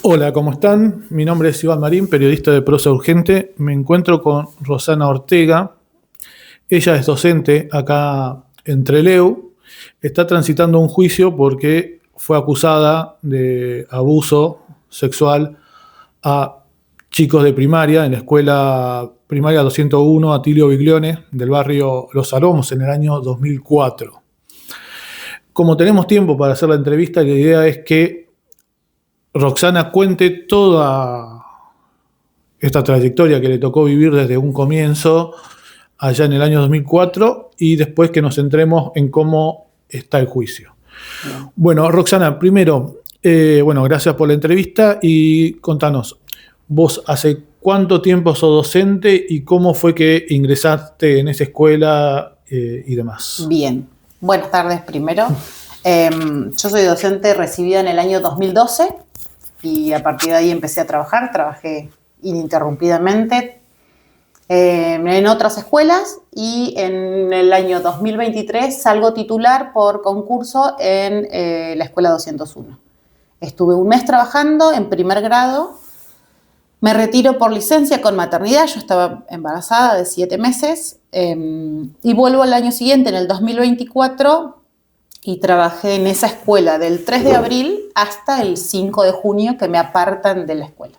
Hola, ¿cómo están? Mi nombre es Iván Marín, periodista de Prosa Urgente. Me encuentro con Rosana Ortega. Ella es docente acá en Trelew. Está transitando un juicio porque fue acusada de abuso sexual a chicos de primaria en la escuela primaria 201 Atilio Biglione del barrio Los Aromos en el año 2004. Como tenemos tiempo para hacer la entrevista, la idea es que Roxana cuente toda esta trayectoria que le tocó vivir desde un comienzo allá en el año 2004 y después que nos centremos en cómo está el juicio. Bueno, Roxana, primero, gracias por la entrevista y contanos, vos hace cuánto tiempo sos docente y cómo fue que ingresaste en esa escuela y demás. Bien, buenas tardes primero. Yo soy docente recibida en el año 2012 y a partir de ahí empecé a trabajar, trabajé ininterrumpidamente en otras escuelas y en el año 2023 salgo titular por concurso en la escuela 201. Estuve un mes trabajando en primer grado, me retiro por licencia con maternidad, yo estaba embarazada de 7 meses y vuelvo al año siguiente, en el 2024, y trabajé en esa escuela del 3 de abril hasta el 5 de junio que me apartan de la escuela.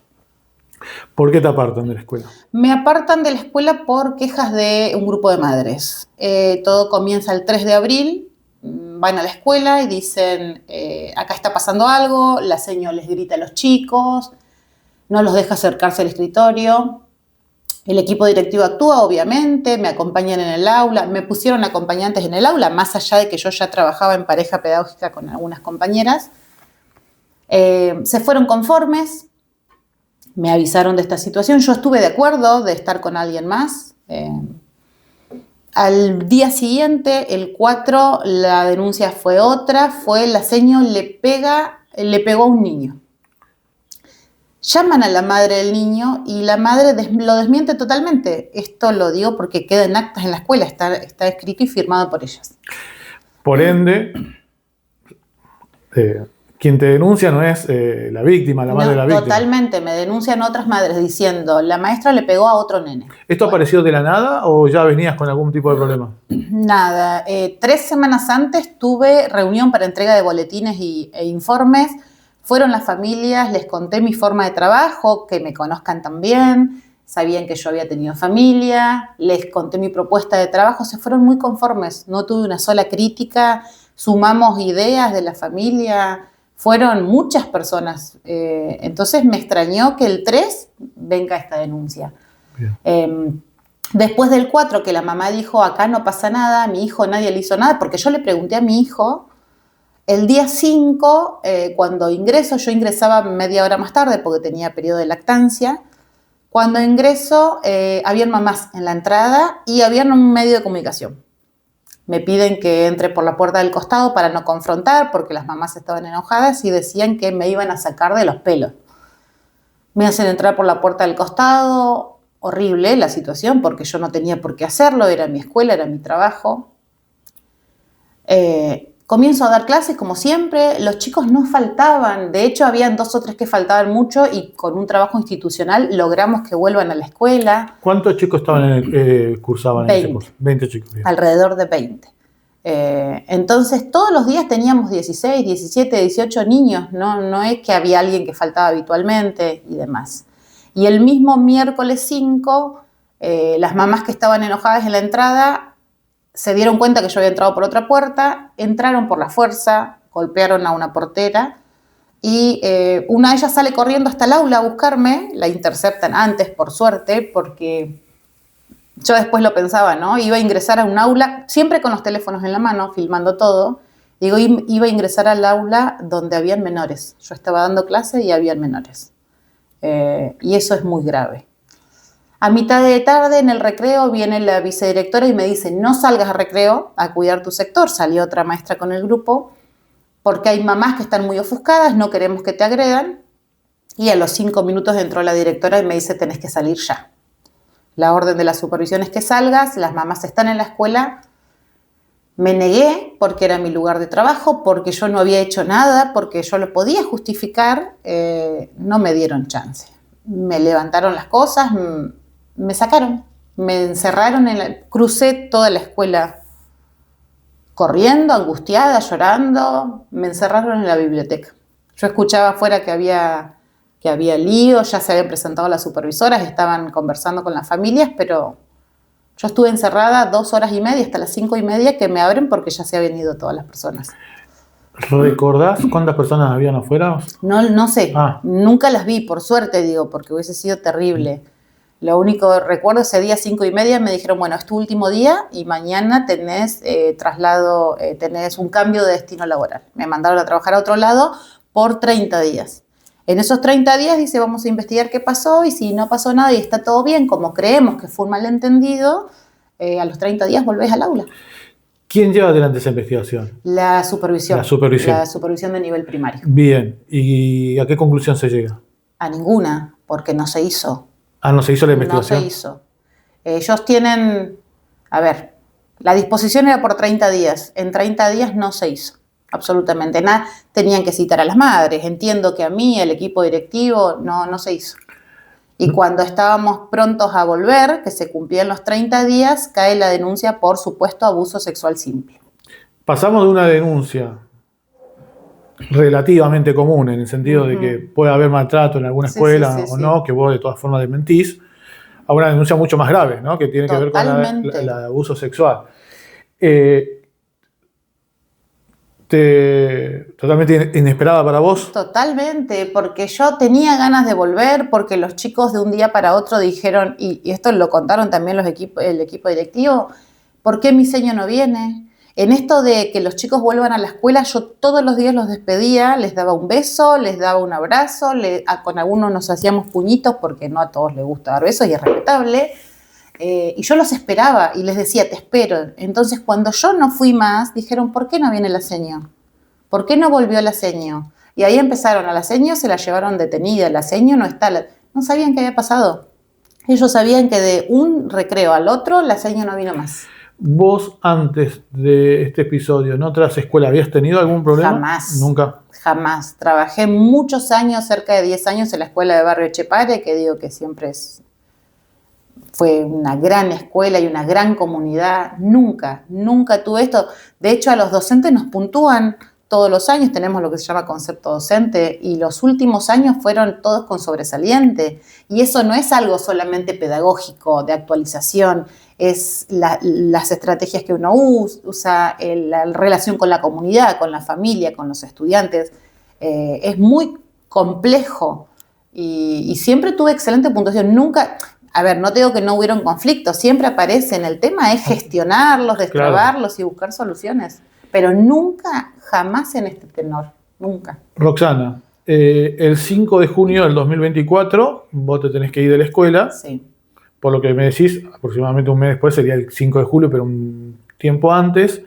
¿Por qué te apartan de la escuela? Me apartan de la escuela por quejas de un grupo de madres. Todo comienza el 3 de abril, van a la escuela y dicen, acá está pasando algo, la seño les grita a los chicos, no los deja acercarse al escritorio. El equipo directivo actúa, obviamente, me acompañan en el aula, me pusieron acompañantes en el aula, más allá de que yo ya trabajaba en pareja pedagógica con algunas compañeras. Se fueron conformes, me avisaron de esta situación, yo estuve de acuerdo de estar con alguien más. Al día siguiente, el 4, la denuncia fue otra, fue la seño le pegó a un niño. Llaman a la madre del niño y la madre lo desmiente totalmente. Esto lo digo porque queda en actas en la escuela, está escrito y firmado por ellas. Por ende, quien te denuncia no es la víctima, la madre de la víctima. Totalmente, me denuncian otras madres diciendo, la maestra le pegó a otro nene. ¿Esto apareció de la nada o ya venías con algún tipo de problema? Nada, 3 semanas antes tuve reunión para entrega de boletines e informes. Fueron las familias, les conté mi forma de trabajo, que me conozcan también, sabían que yo había tenido familia, les conté mi propuesta de trabajo, se fueron muy conformes, no tuve una sola crítica, sumamos ideas de la familia, fueron muchas personas, entonces me extrañó que el 3 venga esta denuncia. Después del 4, que la mamá dijo, acá no pasa nada, a mi hijo nadie le hizo nada, porque yo le pregunté a mi hijo. El día 5, cuando ingreso, yo ingresaba media hora más tarde porque tenía periodo de lactancia. Cuando ingreso, habían mamás en la entrada y habían un medio de comunicación. Me piden que entre por la puerta del costado para no confrontar porque las mamás estaban enojadas y decían que me iban a sacar de los pelos. Me hacen entrar por la puerta del costado, horrible la situación porque yo no tenía por qué hacerlo, era mi escuela, era mi trabajo. Comienzo a dar clases como siempre, los chicos no faltaban, de hecho habían 2 o 3 que faltaban mucho y con un trabajo institucional logramos que vuelvan a la escuela. ¿Cuántos chicos cursaban 20, en ese curso? 20 chicos. Bien. Alrededor de 20. Entonces todos los días teníamos 16, 17, 18 niños, no es que había alguien que faltaba habitualmente y demás. Y el mismo miércoles 5, las mamás que estaban enojadas en la entrada se dieron cuenta que yo había entrado por otra puerta, entraron por la fuerza, golpearon a una portera y una de ellas sale corriendo hasta el aula a buscarme, la interceptan antes, por suerte, porque yo después lo pensaba, ¿no? Iba a ingresar a un aula, siempre con los teléfonos en la mano, filmando todo, digo, iba a ingresar al aula donde habían menores. Yo estaba dando clase y habían menores. Y eso es muy grave. A mitad de tarde, en el recreo, viene la vicedirectora y me dice, no salgas a recreo a cuidar tu sector. Salió otra maestra con el grupo, porque hay mamás que están muy ofuscadas, no queremos que te agredan. Y a los 5 minutos entró la directora y me dice, tenés que salir ya. La orden de la supervisión es que salgas, las mamás están en la escuela. Me negué porque era mi lugar de trabajo, porque yo no había hecho nada, porque yo lo podía justificar, no me dieron chance. Me levantaron las cosas, me sacaron, me encerraron, crucé toda la escuela corriendo, angustiada, llorando, me encerraron en la biblioteca. Yo escuchaba afuera que había lío, ya se habían presentado las supervisoras, estaban conversando con las familias, pero yo estuve encerrada 2 horas y media, hasta las 5:30 que me abren porque ya se habían ido todas las personas. ¿Recordás cuántas personas habían afuera? No sé, nunca las vi, por suerte digo, porque hubiese sido terrible. Lo único que recuerdo, ese día 5:30 me dijeron, bueno, es tu último día y mañana tenés traslado, tenés un cambio de destino laboral. Me mandaron a trabajar a otro lado por 30 días. En esos 30 días dice, vamos a investigar qué pasó y si no pasó nada y está todo bien, como creemos que fue un malentendido, a los 30 días volvés al aula. ¿Quién lleva adelante esa investigación? La supervisión. La supervisión. La supervisión de nivel primario. Bien. ¿Y a qué conclusión se llega? A ninguna, porque no se hizo. ¿No se hizo la investigación? No se hizo. Ellos tienen, la disposición era por 30 días. En 30 días no se hizo. Absolutamente nada. Tenían que citar a las madres. Entiendo que a mí, el equipo directivo, no se hizo. Y cuando estábamos prontos a volver, que se cumplían los 30 días, cae la denuncia por supuesto abuso sexual simple. Pasamos de una denuncia relativamente común, en el sentido de que puede haber maltrato en alguna escuela o no, que vos de todas formas desmentís, a una denuncia mucho más grave, ¿no? Que tiene que ver con el abuso sexual. Totalmente inesperada para vos. Totalmente, porque yo tenía ganas de volver, porque los chicos de un día para otro dijeron, y esto lo contaron también el equipo directivo, ¿por qué mi seño no viene? En esto de que los chicos vuelvan a la escuela, yo todos los días los despedía, les daba un beso, les daba un abrazo, con algunos nos hacíamos puñitos, porque no a todos les gusta dar besos y es respetable. Y yo los esperaba y les decía, te espero. Entonces, cuando yo no fui más, dijeron, ¿por qué no viene la seño? ¿Por qué no volvió la seño? Y ahí empezaron, a la seño se la llevaron detenida, la seño no está, no sabían qué había pasado. Ellos sabían que de un recreo al otro, la seño no vino más. ¿Vos antes de este episodio en otras escuelas habías tenido algún problema? Jamás. ¿Nunca? Jamás. Trabajé muchos años, cerca de 10 años, en la escuela de Barrio Echepare, que digo que siempre fue una gran escuela y una gran comunidad. Nunca tuve esto. De hecho, a los docentes nos puntúan todos los años, tenemos lo que se llama concepto docente, y los últimos años fueron todos con sobresaliente. Y eso no es algo solamente pedagógico, de actualización, es las estrategias que uno usa, la relación con la comunidad, con la familia, con los estudiantes. Es muy complejo y siempre tuve excelente puntuación. Nunca... no te digo que no hubieron conflictos, siempre aparecen. El tema es gestionarlos, destrabarlos y buscar soluciones. Pero nunca, jamás en este tenor, nunca. Roxana, el 5 de junio del 2024 vos te tenés que ir de la escuela. Sí. Por lo que me decís, aproximadamente un mes después, sería el 5 de julio, pero un tiempo antes,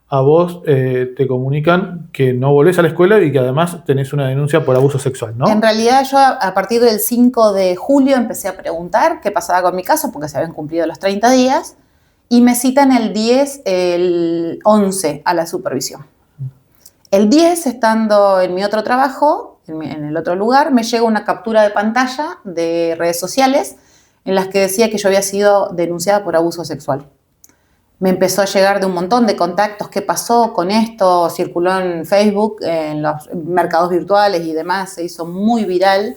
a vos te comunican que no volvés a la escuela y que además tenés una denuncia por abuso sexual, ¿no? En realidad yo a partir del 5 de julio empecé a preguntar qué pasaba con mi caso, porque se habían cumplido los 30 días, y me citan el 11 a la supervisión. El 10, estando en mi otro trabajo, en el otro lugar, me llega una captura de pantalla de redes sociales en las que decía que yo había sido denunciada por abuso sexual. Me empezó a llegar de un montón de contactos, qué pasó con esto, circuló en Facebook, en los mercados virtuales y demás, se hizo muy viral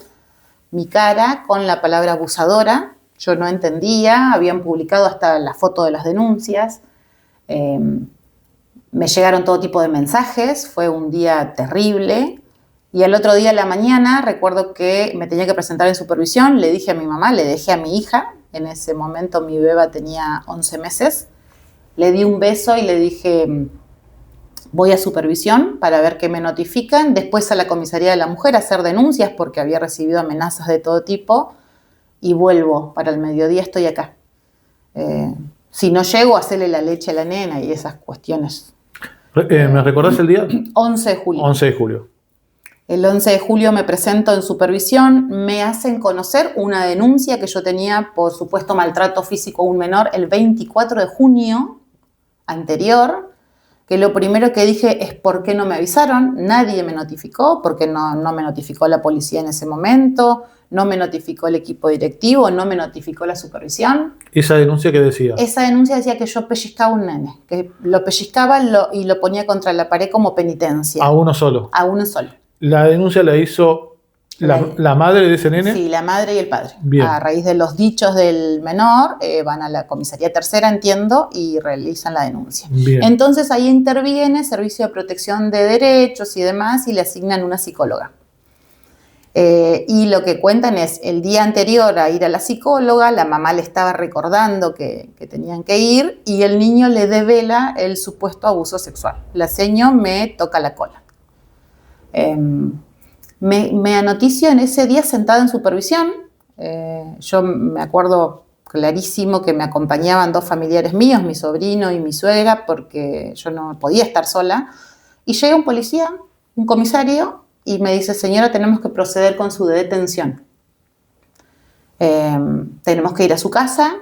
mi cara con la palabra abusadora. Yo no entendía, habían publicado hasta la foto de las denuncias. Me llegaron todo tipo de mensajes, fue un día terrible. Y al otro día a la mañana recuerdo que me tenía que presentar en supervisión, le dije a mi mamá, le dejé a mi hija, en ese momento mi beba tenía 11 meses, le di un beso y le dije, voy a supervisión para ver qué me notifican, después a la comisaría de la mujer a hacer denuncias porque había recibido amenazas de todo tipo y vuelvo, para el mediodía estoy acá. Si no llego, hacerle la leche a la nena y esas cuestiones. ¿Me recordás el día? 11 de julio. 11 de julio. El 11 de julio me presento en supervisión, me hacen conocer una denuncia que yo tenía por supuesto maltrato físico a un menor el 24 de junio anterior. que lo primero que dije es ¿por qué no me avisaron? Nadie me notificó, porque no me notificó la policía en ese momento, no me notificó el equipo directivo, no me notificó la supervisión. ¿Esa denuncia qué decía? Esa denuncia decía que yo pellizcaba a un nene, que lo pellizcaba y lo ponía contra la pared como penitencia. ¿A uno solo? A uno solo. ¿La denuncia la hizo la madre de ese nene? Sí, la madre y el padre. Bien. A raíz de los dichos del menor, van a la comisaría tercera, entiendo, y realizan la denuncia. Bien. Entonces ahí interviene Servicio de Protección de Derechos y demás, y le asignan una psicóloga. Y lo que cuentan es, el día anterior a ir a la psicóloga, la mamá le estaba recordando que tenían que ir, y el niño le devela el supuesto abuso sexual. La seño me toca la cola. Me anoticio en ese día sentada en supervisión. Yo me acuerdo clarísimo que me acompañaban 2 familiares míos, mi sobrino y mi suegra, porque yo no podía estar sola. Y llega un policía, un comisario, y me dice, señora, tenemos que proceder con su detención. Tenemos que ir a su casa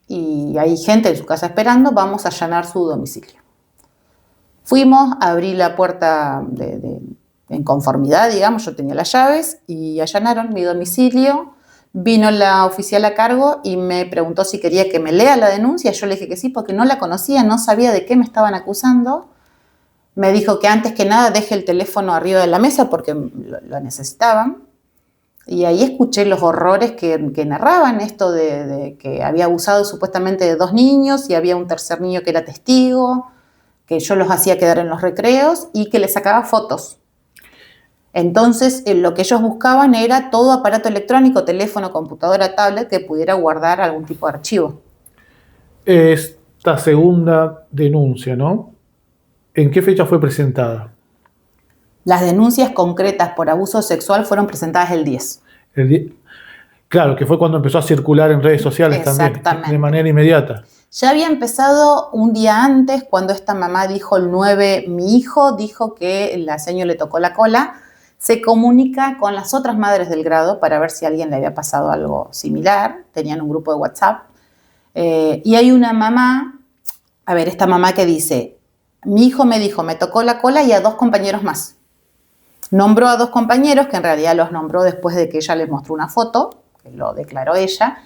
y hay gente en su casa esperando, vamos a allanar su domicilio. Fuimos, abrí la puerta en conformidad, digamos, yo tenía las llaves y allanaron mi domicilio. Vino la oficial a cargo y me preguntó si quería que me lea la denuncia. Yo le dije que sí, porque no la conocía, no sabía de qué me estaban acusando. Me dijo que antes que nada deje el teléfono arriba de la mesa porque lo necesitaban. Y ahí escuché los horrores que narraban esto de que había abusado supuestamente de 2 niños y había un tercer niño que era testigo, que yo los hacía quedar en los recreos y que les sacaba fotos. Entonces, lo que ellos buscaban era todo aparato electrónico, teléfono, computadora, tablet, que pudiera guardar algún tipo de archivo. Esta segunda denuncia, ¿no? ¿En qué fecha fue presentada? Las denuncias concretas por abuso sexual fueron presentadas el 10. Claro, que fue cuando empezó a circular en redes sociales también, de manera inmediata. Ya había empezado un día antes, cuando esta mamá dijo el 9, mi hijo dijo que la seño le tocó la cola. Se comunica con las otras madres del grado para ver si a alguien le había pasado algo similar. Tenían un grupo de WhatsApp. Y hay una mamá, esta mamá que dice, mi hijo me dijo, me tocó la cola y a 2 compañeros más. Nombró a 2 compañeros, que en realidad los nombró después de que ella les mostró una foto, que lo declaró ella.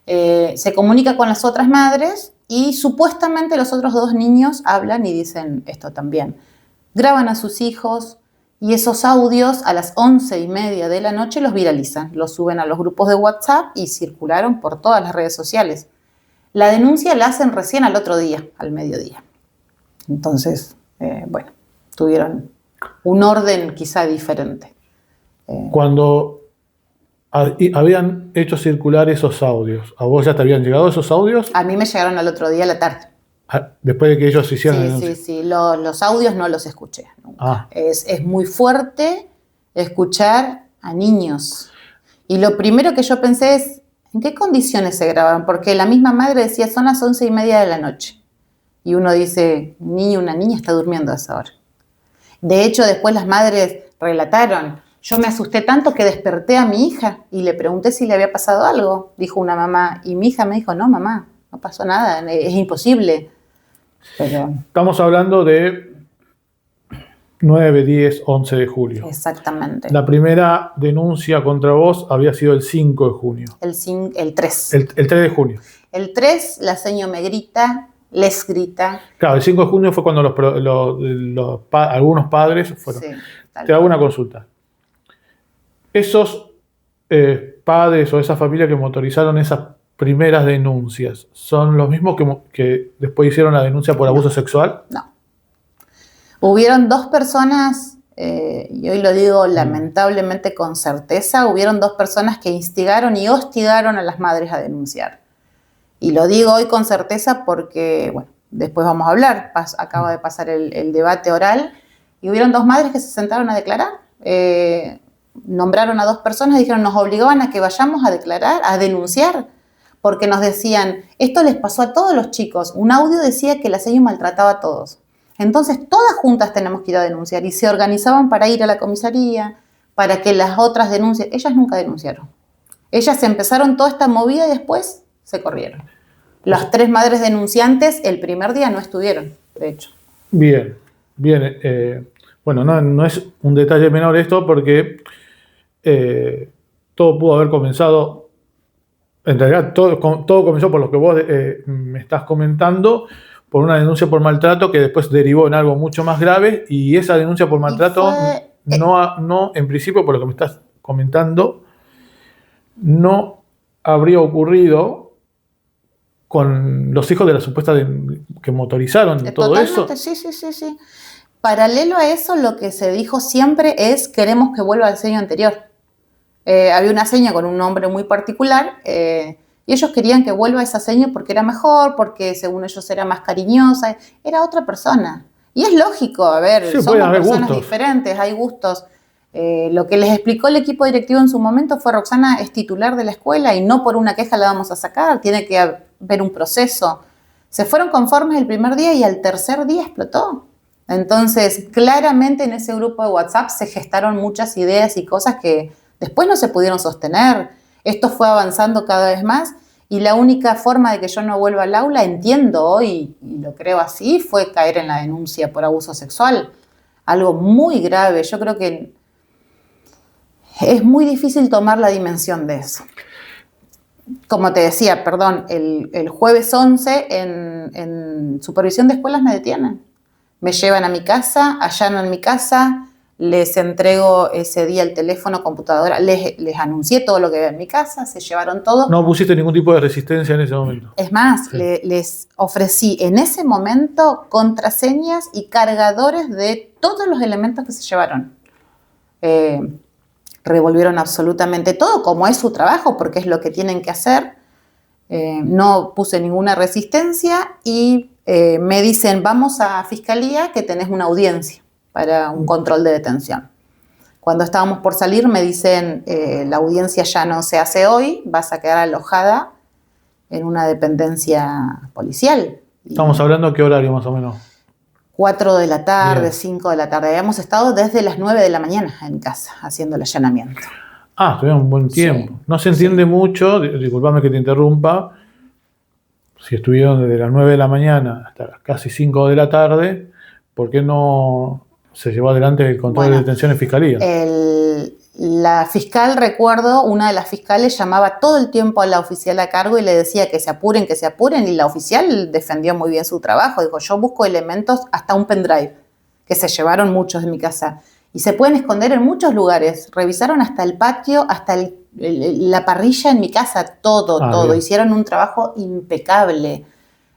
Se comunica con las otras madres y supuestamente los otros 2 niños hablan y dicen esto también. Graban a sus hijos y esos audios a las 11:30 de la noche los viralizan, los suben a los grupos de WhatsApp y circularon por todas las redes sociales. La denuncia la hacen recién al otro día, al mediodía. Entonces, tuvieron un orden quizá diferente. Cuando habían hecho circular esos audios, ¿a vos ya te habían llegado esos audios? A mí me llegaron al otro día a la tarde. Después de que ellos hicieron la denuncia. Sí, los audios no los escuché nunca. Es muy fuerte escuchar a niños. Y lo primero que yo pensé es, ¿en qué condiciones se graban? Porque la misma madre decía, son las 11:30 de la noche. Y uno dice, un niño, una niña está durmiendo a esa hora. De hecho, después las madres relataron, yo me asusté tanto que desperté a mi hija y le pregunté si le había pasado algo, dijo una mamá. Y mi hija me dijo, no, mamá, no pasó nada, es imposible. Pero... Estamos hablando de 9, 10, 11 de julio. Exactamente. La primera denuncia contra vos había sido el 5 de junio. El 3. El 3 de junio. El 3, la seño me grita, les grita. Claro, el 5 de junio fue cuando algunos padres fueron. Sí, te hago una consulta. Esos padres o esa familia que motorizaron esas primeras denuncias, ¿son los mismos que después hicieron la denuncia por abuso sexual? No. Hubieron 2 personas, y hoy lo digo lamentablemente con certeza, hubieron 2 personas que instigaron y hostigaron a las madres a denunciar. Y lo digo hoy con certeza porque, después vamos a hablar, acaba de pasar el debate oral, y hubieron 2 madres que se sentaron a declarar. Nombraron a 2 personas y dijeron, nos obligaban a que vayamos a declarar, a denunciar, porque nos decían, esto les pasó a todos los chicos. Un audio decía que la seño maltrataba a todos. Entonces, todas juntas tenemos que ir a denunciar, y se organizaban para ir a la comisaría, para que las otras denuncien. Ellas nunca denunciaron. Ellas empezaron toda esta movida y después se corrieron. Las 3 madres denunciantes el primer día no estuvieron, de hecho. Bien, bien. Bueno, no es un detalle menor esto porque todo pudo haber comenzado, en realidad todo comenzó por lo que vos me estás comentando, por una denuncia por maltrato que después derivó en algo mucho más grave y esa denuncia por maltrato no, en principio, por lo que me estás comentando, no habría ocurrido con los hijos de la supuesta que motorizaron todo Totalmente, eso. sí. Paralelo a eso, lo que se dijo siempre es queremos que vuelva al seño anterior. Había una seña con un nombre muy particular y ellos querían que vuelva esa seña porque era mejor, porque según ellos era más cariñosa, era otra persona. Y es lógico, a ver, Sí, somos personas gustos diferentes, hay gustos. Lo que les explicó el equipo directivo en su momento fue: Roxana es titular de la escuela y no por una queja la vamos a sacar, tiene que haber un proceso. Se fueron conformes el primer día y al tercer día explotó. Entonces, claramente en ese grupo de WhatsApp se gestaron muchas ideas y cosas que después no se pudieron sostener. Esto fue avanzando cada vez más y la única forma de que yo no vuelva al aula, entiendo hoy, y lo creo así, fue caer en la denuncia por abuso sexual. Algo muy grave. Yo creo que es muy difícil tomar la dimensión de eso. Como te decía, perdón, el jueves 11 en supervisión de escuelas me detienen. Me llevan a mi casa, allanan mi casa, les entrego ese día el teléfono, computadora, les anuncié todo lo que había en mi casa, se llevaron todo. No pusiste ningún tipo de resistencia en ese momento. Es más, sí, les ofrecí en ese momento contraseñas y cargadores de todos los elementos que se llevaron. Revolvieron absolutamente todo, como es su trabajo, porque es lo que tienen que hacer. No puse ninguna resistencia y me dicen: vamos a fiscalía que tenés una audiencia para un control de detención. Cuando estábamos por salir me dicen: la audiencia ya no se hace hoy, vas a quedar alojada en una dependencia policial. Estamos hablando de qué horario más o menos. 4 de la tarde, bien. 5 de la tarde. Habíamos estado desde las 9 de la mañana en casa haciendo el allanamiento. Estuvieron un buen tiempo. Sí, no se entiende mucho, disculpame que te interrumpa, si estuvieron desde las 9 de la mañana hasta casi 5 de la tarde, ¿por qué no se llevó adelante el control de detención en fiscalía? La fiscal, recuerdo, una de las fiscales llamaba todo el tiempo a la oficial a cargo y le decía que se apuren, y la oficial defendió muy bien su trabajo. Dijo: yo busco elementos, hasta un pendrive, que se llevaron muchos de mi casa. Y se pueden esconder en muchos lugares. Revisaron hasta el patio, hasta la parrilla en mi casa, todo. Bien. Hicieron un trabajo impecable.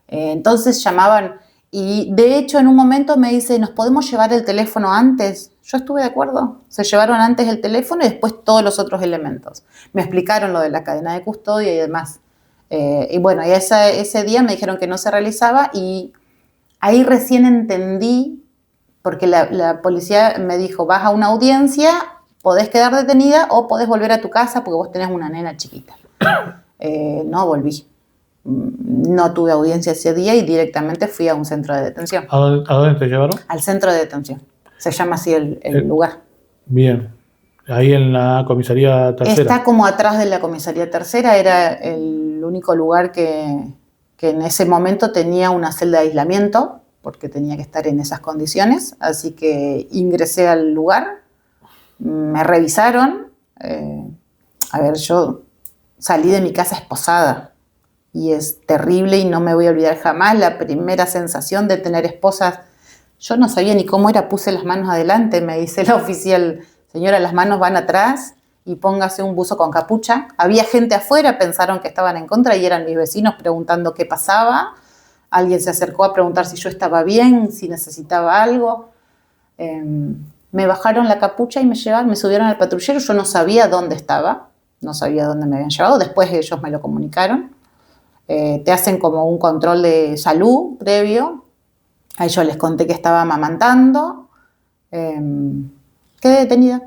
Entonces llamaban y de hecho en un momento me dice: ¿nos podemos llevar el teléfono antes? Yo estuve de acuerdo. Se llevaron antes el teléfono y después todos los otros elementos. Me explicaron lo de la cadena de custodia y demás. Y bueno, y ese día me dijeron que no se realizaba y ahí recién entendí, porque la policía me dijo: vas a una audiencia, podés quedar detenida o podés volver a tu casa porque vos tenés una nena chiquita. No volví. No tuve audiencia ese día y directamente fui a un centro de detención. ¿A dónde te llevaron? Al centro de detención. Se llama así el lugar. Bien. Ahí en la comisaría tercera. Está como atrás de la comisaría tercera. Era el único lugar que en ese momento tenía una celda de aislamiento, porque tenía que estar en esas condiciones. Así que ingresé al lugar, me revisaron. Yo salí de mi casa esposada. Y es terrible y no me voy a olvidar jamás la primera sensación de tener esposas. Yo no sabía ni cómo era, puse las manos adelante, me dice la oficial: señora, las manos van atrás y póngase un buzo con capucha. Había gente afuera, pensaron que estaban en contra y eran mis vecinos preguntando qué pasaba. Alguien se acercó a preguntar si yo estaba bien, si necesitaba algo. Me bajaron la capucha y me subieron al patrullero. Yo no sabía dónde estaba, no sabía dónde me habían llevado. Después ellos me lo comunicaron. Te hacen como un control de salud previo. A ellos les conté que estaba amamantando. Quedé detenida.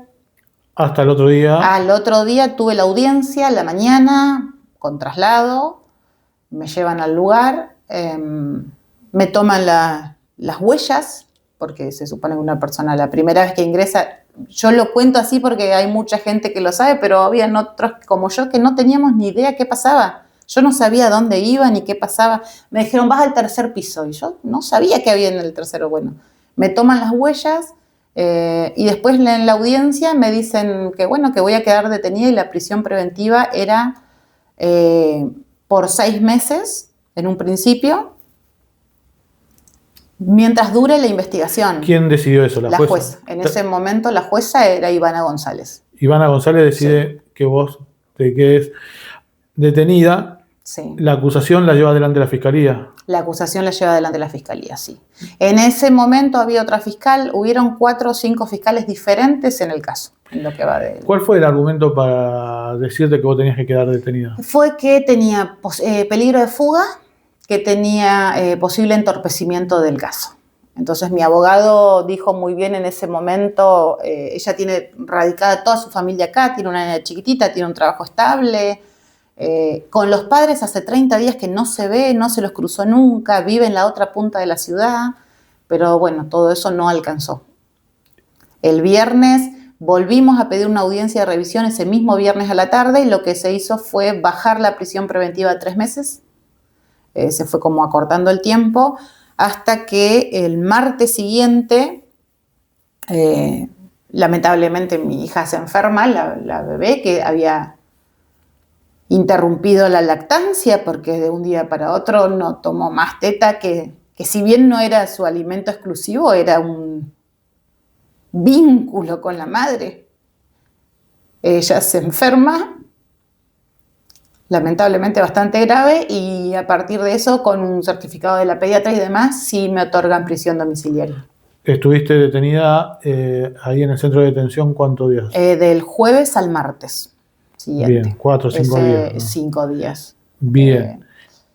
Hasta el otro día. Al otro día tuve la audiencia, a la mañana, con traslado. Me llevan al lugar. Me toman las huellas, porque se supone que una persona la primera vez que ingresa... Yo lo cuento así porque hay mucha gente que lo sabe, pero habían otros como yo que no teníamos ni idea qué pasaba. Yo no sabía dónde iba ni qué pasaba. Me dijeron, vas al tercer piso. Y yo no sabía qué había en el tercero. Bueno, me toman las huellas y después en la audiencia me dicen que, bueno, que voy a quedar detenida y la prisión preventiva era por 6 meses en un principio, mientras dure la investigación. ¿Quién decidió eso? La jueza. En ese momento la jueza era Ivana González. Ivana González decide que vos te quedes detenida. Sí. La acusación la lleva adelante la fiscalía. La acusación la lleva adelante la fiscalía, sí. En ese momento había otra fiscal, hubieron 4 o 5 fiscales diferentes en el caso, en lo que va de él. ¿Cuál fue el argumento para decirte que vos tenías que quedar detenida? Fue que tenía peligro de fuga, que tenía posible entorpecimiento del caso. Entonces mi abogado dijo muy bien en ese momento, ella tiene radicada toda su familia acá, tiene una niña chiquitita, tiene un trabajo estable, con los padres hace 30 días que no se ve, no se los cruzó nunca, vive en la otra punta de la ciudad, pero bueno, todo eso no alcanzó. El viernes volvimos a pedir una audiencia de revisión ese mismo viernes a la tarde y lo que se hizo fue bajar la prisión preventiva a 3 meses. Se fue como acortando el tiempo hasta que el martes siguiente, lamentablemente mi hija se enferma, la bebé que había interrumpido la lactancia porque de un día para otro no tomó más teta, que si bien no era su alimento exclusivo, era un vínculo con la madre. Ella se enferma, lamentablemente bastante grave, y a partir de eso, con un certificado de la pediatra y demás, sí me otorgan prisión domiciliaria. ¿Estuviste detenida ahí en el centro de detención cuántos días? Del jueves al martes siguiente. Bien, 4 o 5 días. ¿No? 5 días. Bien.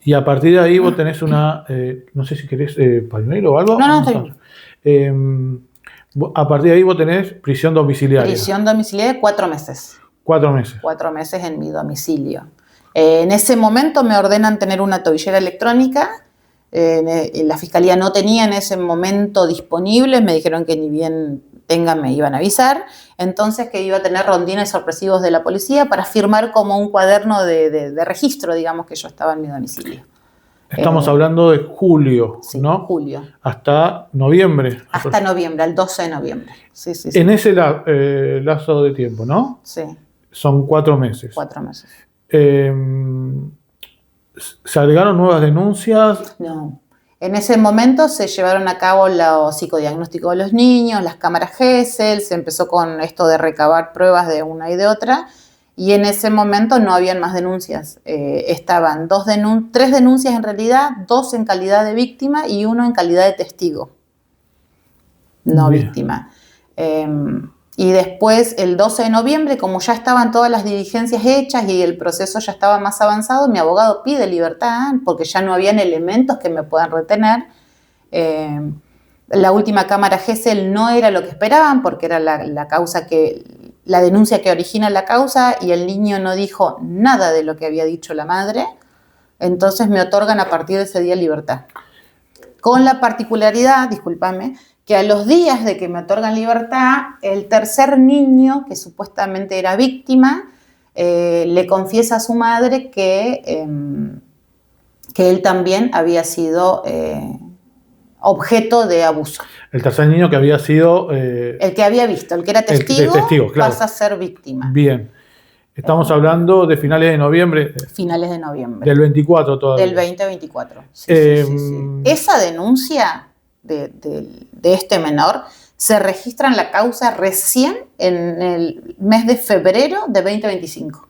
Y a partir de ahí vos tenés una, no sé si querés pañuelo o algo. No, estoy bien. A partir de ahí vos tenés prisión domiciliaria. Prisión domiciliaria 4 meses. 4 meses. 4 meses en mi domicilio. En ese momento me ordenan tener una tobillera electrónica. La fiscalía no tenía en ese momento disponible. Me dijeron que ni bien tengan me iban a avisar. Entonces que iba a tener rondines sorpresivos de la policía para firmar como un cuaderno de registro, digamos, que yo estaba en mi domicilio. Estamos hablando de julio, sí, ¿no? Julio. Hasta noviembre. Hasta noviembre, al 12 de noviembre. Sí. En ese lazo de tiempo, ¿no? Sí. Son 4 meses. 4 meses. ¿Se agregaron nuevas denuncias? No. En ese momento se llevaron a cabo los psicodiagnósticos de los niños, las cámaras Gesell, se empezó con esto de recabar pruebas de una y de otra, y en ese momento no habían más denuncias. Estaban 3 denuncias en realidad, 2 en calidad de víctima y 1 en calidad de testigo, no Bien. víctima. Y después, el 12 de noviembre, como ya estaban todas las diligencias hechas y el proceso ya estaba más avanzado, mi abogado pide libertad porque ya no habían elementos que me puedan retener. La última cámara Gesell no era lo que esperaban porque era la denuncia que origina la causa, y el niño no dijo nada de lo que había dicho la madre. Entonces me otorgan a partir de ese día libertad. Con la particularidad, discúlpame, que a los días de que me otorgan libertad, el tercer niño, que supuestamente era víctima, le confiesa a su madre que él también había sido objeto de abuso. El tercer niño que había sido... el que había visto, el que era testigo, claro. pasa a ser víctima. Bien. Estamos hablando de finales de noviembre. Finales de noviembre. Del 24 todavía. Del 2024. Sí. Esa denuncia de este menor se registra en la causa recién en el mes de febrero de 2025.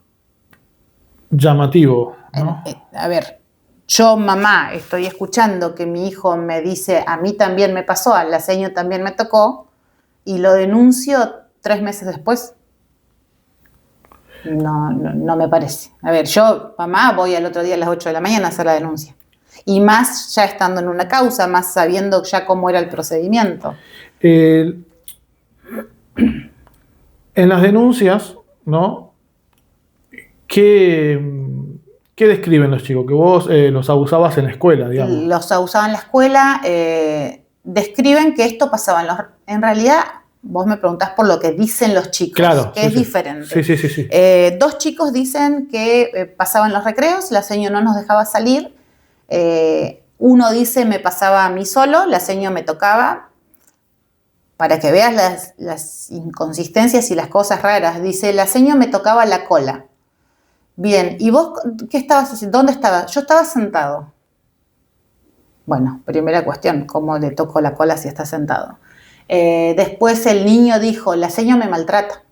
Llamativo, ¿no? A ver, yo, mamá, estoy escuchando que mi hijo me dice, a mí también me pasó, a la seño también me tocó, y lo denuncio 3 meses después. No me parece. A ver, yo, mamá, voy al otro día a las 8 de la mañana a hacer la denuncia. Y más ya estando en una causa, más sabiendo ya cómo era el procedimiento. En las denuncias, ¿no? ¿Qué describen los chicos? Que vos los abusabas en la escuela, digamos. Los abusaba en la escuela. Describen que esto pasaba en realidad, vos me preguntás por lo que dicen los chicos, claro, que sí, es sí. diferente. Sí. 2 chicos dicen que pasaban los recreos, la seño no nos dejaba salir. Uno dice me pasaba a mí solo, la seño me tocaba. Para que veas las inconsistencias y las cosas raras. Dice, la seño me tocaba la cola. Bien, ¿y vos qué estabas haciendo? ¿Dónde estabas? Yo estaba sentado. Bueno, primera cuestión, ¿cómo le toco la cola si está sentado? Después el niño dijo, la seño me maltrata.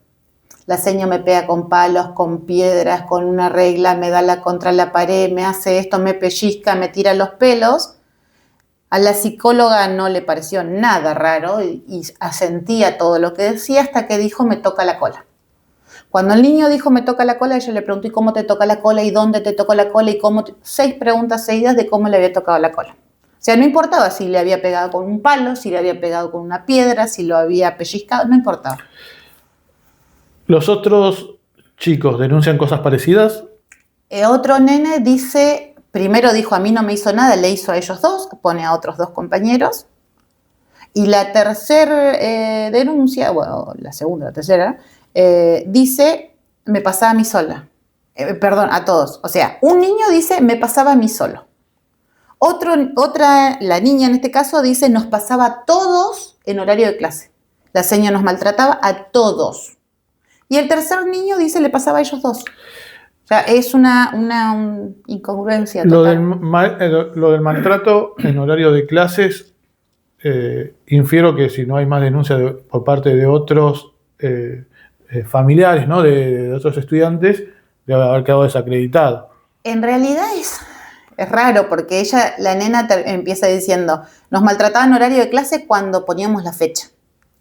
La seño me pega con palos, con piedras, con una regla, me da contra la pared, me hace esto, me pellizca, me tira los pelos. A la psicóloga no le pareció nada raro y asentía todo lo que decía hasta que dijo me toca la cola. Cuando el niño dijo me toca la cola, ella le preguntó ¿y cómo te toca la cola? ¿Y dónde te tocó la cola? Y 6 preguntas seguidas de cómo le había tocado la cola. O sea, no importaba si le había pegado con un palo, si le había pegado con una piedra, si lo había pellizcado, no importaba. ¿Los otros chicos denuncian cosas parecidas? Otro nene dice, primero dijo a mí no me hizo nada, le hizo a ellos 2, pone a otros 2 compañeros. Y la tercera denuncia, bueno, la segunda, la tercera, dice me pasaba a mí sola. Perdón, a todos. O sea, un niño dice me pasaba a mí solo. La niña en este caso dice nos pasaba a todos en horario de clase. La señora nos maltrataba a todos. Y el tercer niño dice le pasaba a ellos 2. O sea, es una incongruencia total. Lo del maltrato en horario de clases, infiero que si no hay más denuncia por parte de otros familiares, ¿no? de otros estudiantes, debe haber quedado desacreditado. En realidad es raro porque la nena empieza diciendo, nos maltrataba en horario de clase cuando poníamos la fecha,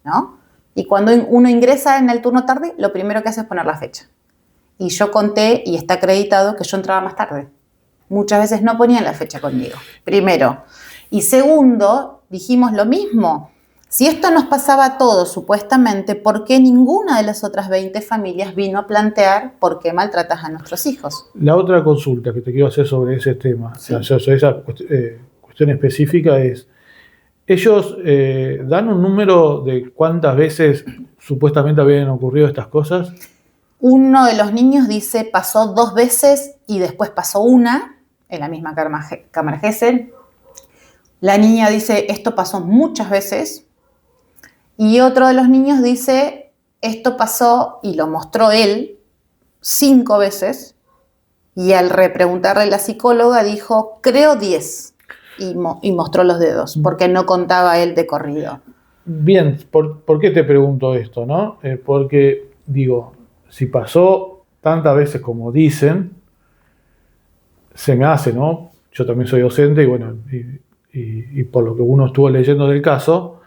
¿no? Y cuando uno ingresa en el turno tarde, lo primero que hace es poner la fecha. Y yo conté, y está acreditado, que yo entraba más tarde. Muchas veces no ponían la fecha conmigo, primero. Y segundo, dijimos lo mismo. Si esto nos pasaba a todos, supuestamente, ¿por qué ninguna de las otras 20 familias vino a plantear por qué maltratas a nuestros hijos? La otra consulta que te quiero hacer sobre ese tema, sí. Sobre esa cuestión específica es, ¿ellos dan un número de cuántas veces supuestamente habían ocurrido estas cosas? Uno de los niños dice pasó 2 veces y después pasó una, en la misma cámara Gesell. La niña dice esto pasó muchas veces. Y otro de los niños dice, esto pasó, y lo mostró él, 5 veces, y al repreguntarle a la psicóloga dijo, creo 10, y mostró los dedos, porque no contaba él de corrido. Bien, ¿por qué te pregunto esto, no? Porque, digo, si pasó tantas veces como dicen, se me hace, ¿no? Yo también soy docente, y bueno, y por lo que uno estuvo leyendo del caso,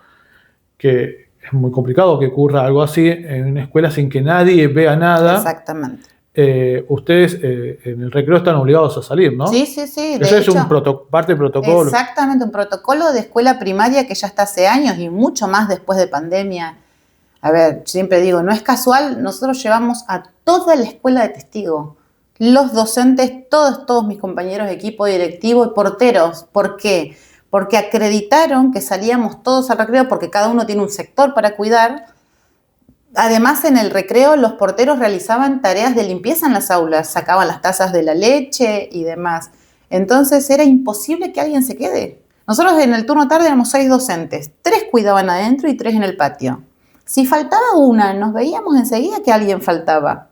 que es muy complicado que ocurra algo así en una escuela sin que nadie vea nada. Exactamente. Ustedes en el recreo están obligados a salir, ¿no? Sí. Eso es parte del protocolo. Exactamente, un protocolo de escuela primaria que ya está hace años y mucho más después de pandemia. A ver, siempre digo, no es casual, nosotros llevamos a toda la escuela de testigo. Los docentes, todos mis compañeros de equipo directivo y porteros. ¿Por qué? Porque acreditaron que salíamos todos al recreo porque cada uno tiene un sector para cuidar. Además, en el recreo los porteros realizaban tareas de limpieza en las aulas, sacaban las tazas de la leche y demás. Entonces era imposible que alguien se quede. Nosotros en el turno tarde éramos 6 docentes, 3 cuidaban adentro y 3 en el patio. Si faltaba una, nos veíamos enseguida que alguien faltaba.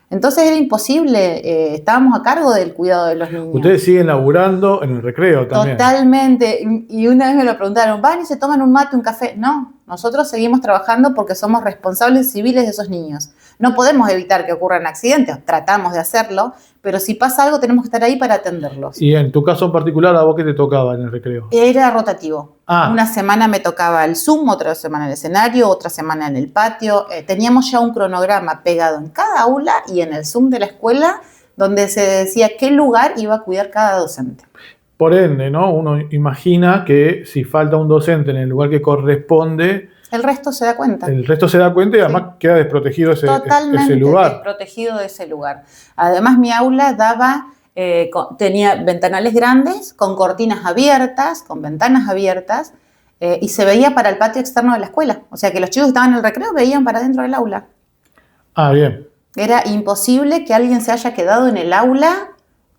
Entonces era imposible, estábamos a cargo del cuidado de los niños. Ustedes siguen laburando en el recreo también. Totalmente. Y una vez me lo preguntaron, ¿van y se toman un mate, un café? No, nosotros seguimos trabajando porque somos responsables civiles de esos niños. No podemos evitar que ocurran accidentes, tratamos de hacerlo, pero si pasa algo tenemos que estar ahí para atenderlos. Y en tu caso en particular, ¿a vos qué te tocaba en el recreo? Era rotativo. Una semana me tocaba el Zoom, otra semana el escenario, otra semana en el patio. Teníamos ya un cronograma pegado en cada aula y en el Zoom de la escuela donde se decía qué lugar iba a cuidar cada docente. Por ende, ¿no? Uno imagina que si falta un docente en el lugar que corresponde, el resto se da cuenta. El resto se da cuenta y además queda desprotegido ese lugar. Totalmente desprotegido de ese lugar. Además, mi aula tenía ventanales grandes con cortinas abiertas, con ventanas abiertas, y se veía para el patio externo de la escuela. O sea que los chicos que estaban en el recreo veían para dentro del aula. Ah, bien. Era imposible que alguien se haya quedado en el aula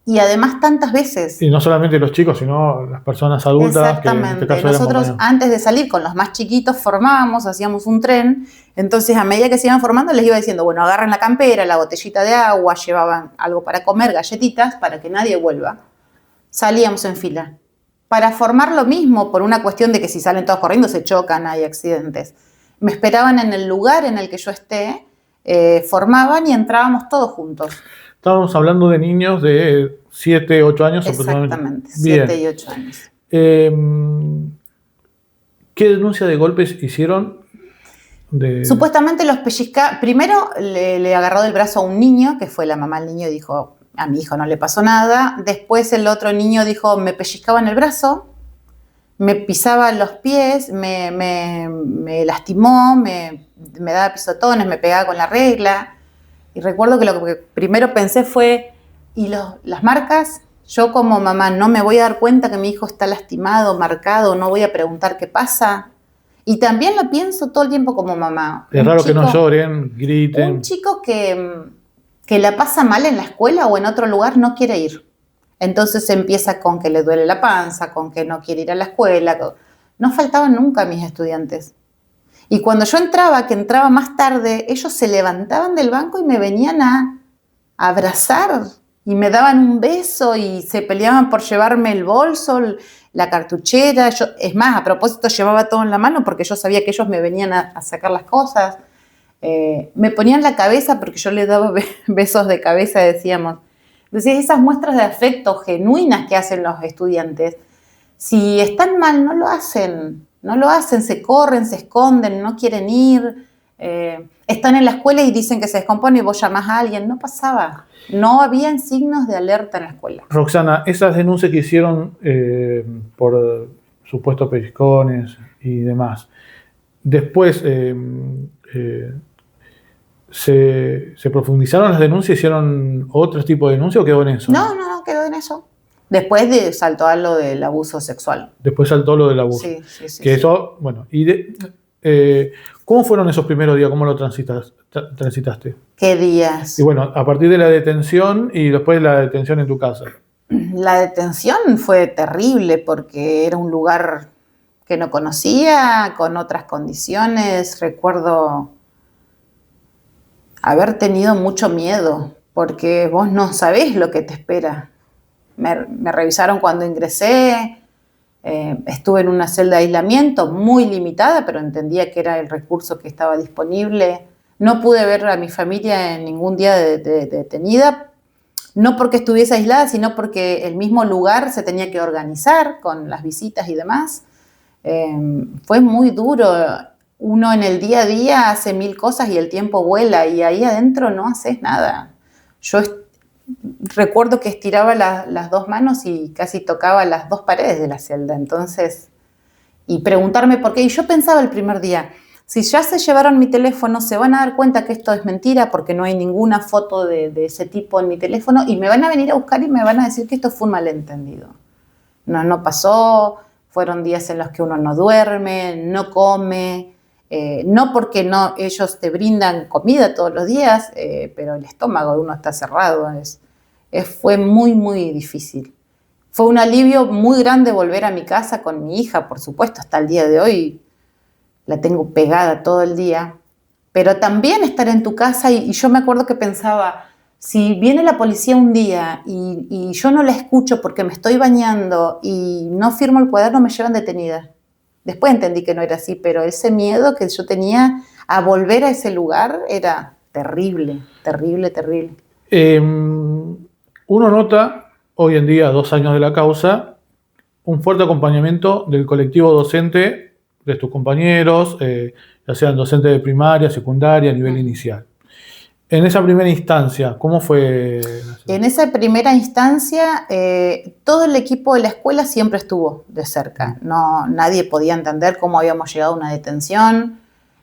y además tantas veces. Y no solamente los chicos, sino las personas adultas. Exactamente. Que en este caso Nosotros eran mamás. antes de salir con los más chiquitos formábamos, hacíamos un tren. Entonces a medida que se iban formando les iba diciendo, bueno, agarren la campera, la botellita de agua, llevaban algo para comer, galletitas, para que nadie vuelva. Salíamos en fila. Para formar lo mismo, por una cuestión de que si salen todos corriendo se chocan, hay accidentes. Me esperaban en el lugar en el que yo esté, formaban y entrábamos todos juntos. Estábamos hablando de niños de 7, 8 años Exactamente, aproximadamente. 7 y 8 años. ¿Qué denuncia de golpes hicieron? Supuestamente los pellizca. Primero le agarró del brazo a un niño, que fue la mamá del niño, y dijo, a mi hijo no le pasó nada. Después el otro niño dijo, me pellizcaba en el brazo, me pisaba los pies, me lastimó, me daba pisotones, me pegaba con la regla. Y recuerdo que lo que primero pensé fue, ¿y las marcas? Yo como mamá no me voy a dar cuenta que mi hijo está lastimado, marcado, no voy a preguntar qué pasa. Y también lo pienso todo el tiempo como mamá. Es raro que no lloren, griten. Un chico que la pasa mal en la escuela o en otro lugar no quiere ir. Entonces empieza con que le duele la panza, con que no quiere ir a la escuela. No faltaban nunca mis estudiantes. Y cuando yo entraba, que entraba más tarde, ellos se levantaban del banco y me venían a abrazar y me daban un beso y se peleaban por llevarme el bolso, la cartuchera. Yo, es más, a propósito llevaba todo en la mano porque yo sabía que ellos me venían a sacar las cosas. Me ponían la cabeza porque yo les daba besos de cabeza, decíamos. Entonces esas muestras de afecto genuinas que hacen los estudiantes, si están mal no lo hacen, se corren, se esconden, no quieren ir, están en la escuela y dicen que se descompone y vos llamás a alguien, no pasaba, no habían signos de alerta en la escuela. Roxana, esas denuncias que hicieron por supuestos pellizcones y demás, después ¿se profundizaron las denuncias? ¿Hicieron otro tipo de denuncia o quedó en eso? No, quedó en eso. Después saltó a lo del abuso sexual. Después saltó lo del abuso. Sí. Que eso, bueno, ¿cómo fueron esos primeros días? ¿Cómo lo transitaste? ¿Qué días? Y bueno, a partir de la detención y después la detención en tu casa. La detención fue terrible porque era un lugar que no conocía, con otras condiciones. Recuerdo haber tenido mucho miedo porque vos no sabés lo que te espera. Me revisaron cuando ingresé, estuve en una celda de aislamiento muy limitada, pero entendía que era el recurso que estaba disponible. No pude ver a mi familia en ningún día de detenida, no porque estuviese aislada, sino porque el mismo lugar se tenía que organizar con las visitas y demás. Fue muy duro. Uno en el día a día hace 1000 cosas y el tiempo vuela y ahí adentro no haces nada. Yo recuerdo que estiraba las 2 manos y casi tocaba las 2 paredes de la celda. Entonces, y preguntarme por qué. Y yo pensaba el primer día, si ya se llevaron mi teléfono, se van a dar cuenta que esto es mentira porque no hay ninguna foto de ese tipo en mi teléfono y me van a venir a buscar y me van a decir que esto fue un malentendido. No pasó, fueron días en los que uno no duerme, no come, no porque ellos te brindan comida todos los días, pero el estómago de uno está cerrado. Fue muy, muy difícil. Fue un alivio muy grande volver a mi casa con mi hija, por supuesto, hasta el día de hoy la tengo pegada todo el día, pero también estar en tu casa y yo me acuerdo que pensaba, si viene la policía un día y yo no la escucho porque me estoy bañando y no firmo el cuaderno, me llevan detenida. Después entendí que no era así, pero ese miedo que yo tenía a volver a ese lugar era terrible, terrible, terrible. Uno nota, hoy en día, 2 años de la causa, un fuerte acompañamiento del colectivo docente de tus compañeros, ya sean docentes de primaria, secundaria, a nivel inicial. En esa primera instancia, ¿cómo fue? En esa primera instancia, todo el equipo de la escuela siempre estuvo de cerca. Nadie podía entender cómo habíamos llegado a una detención.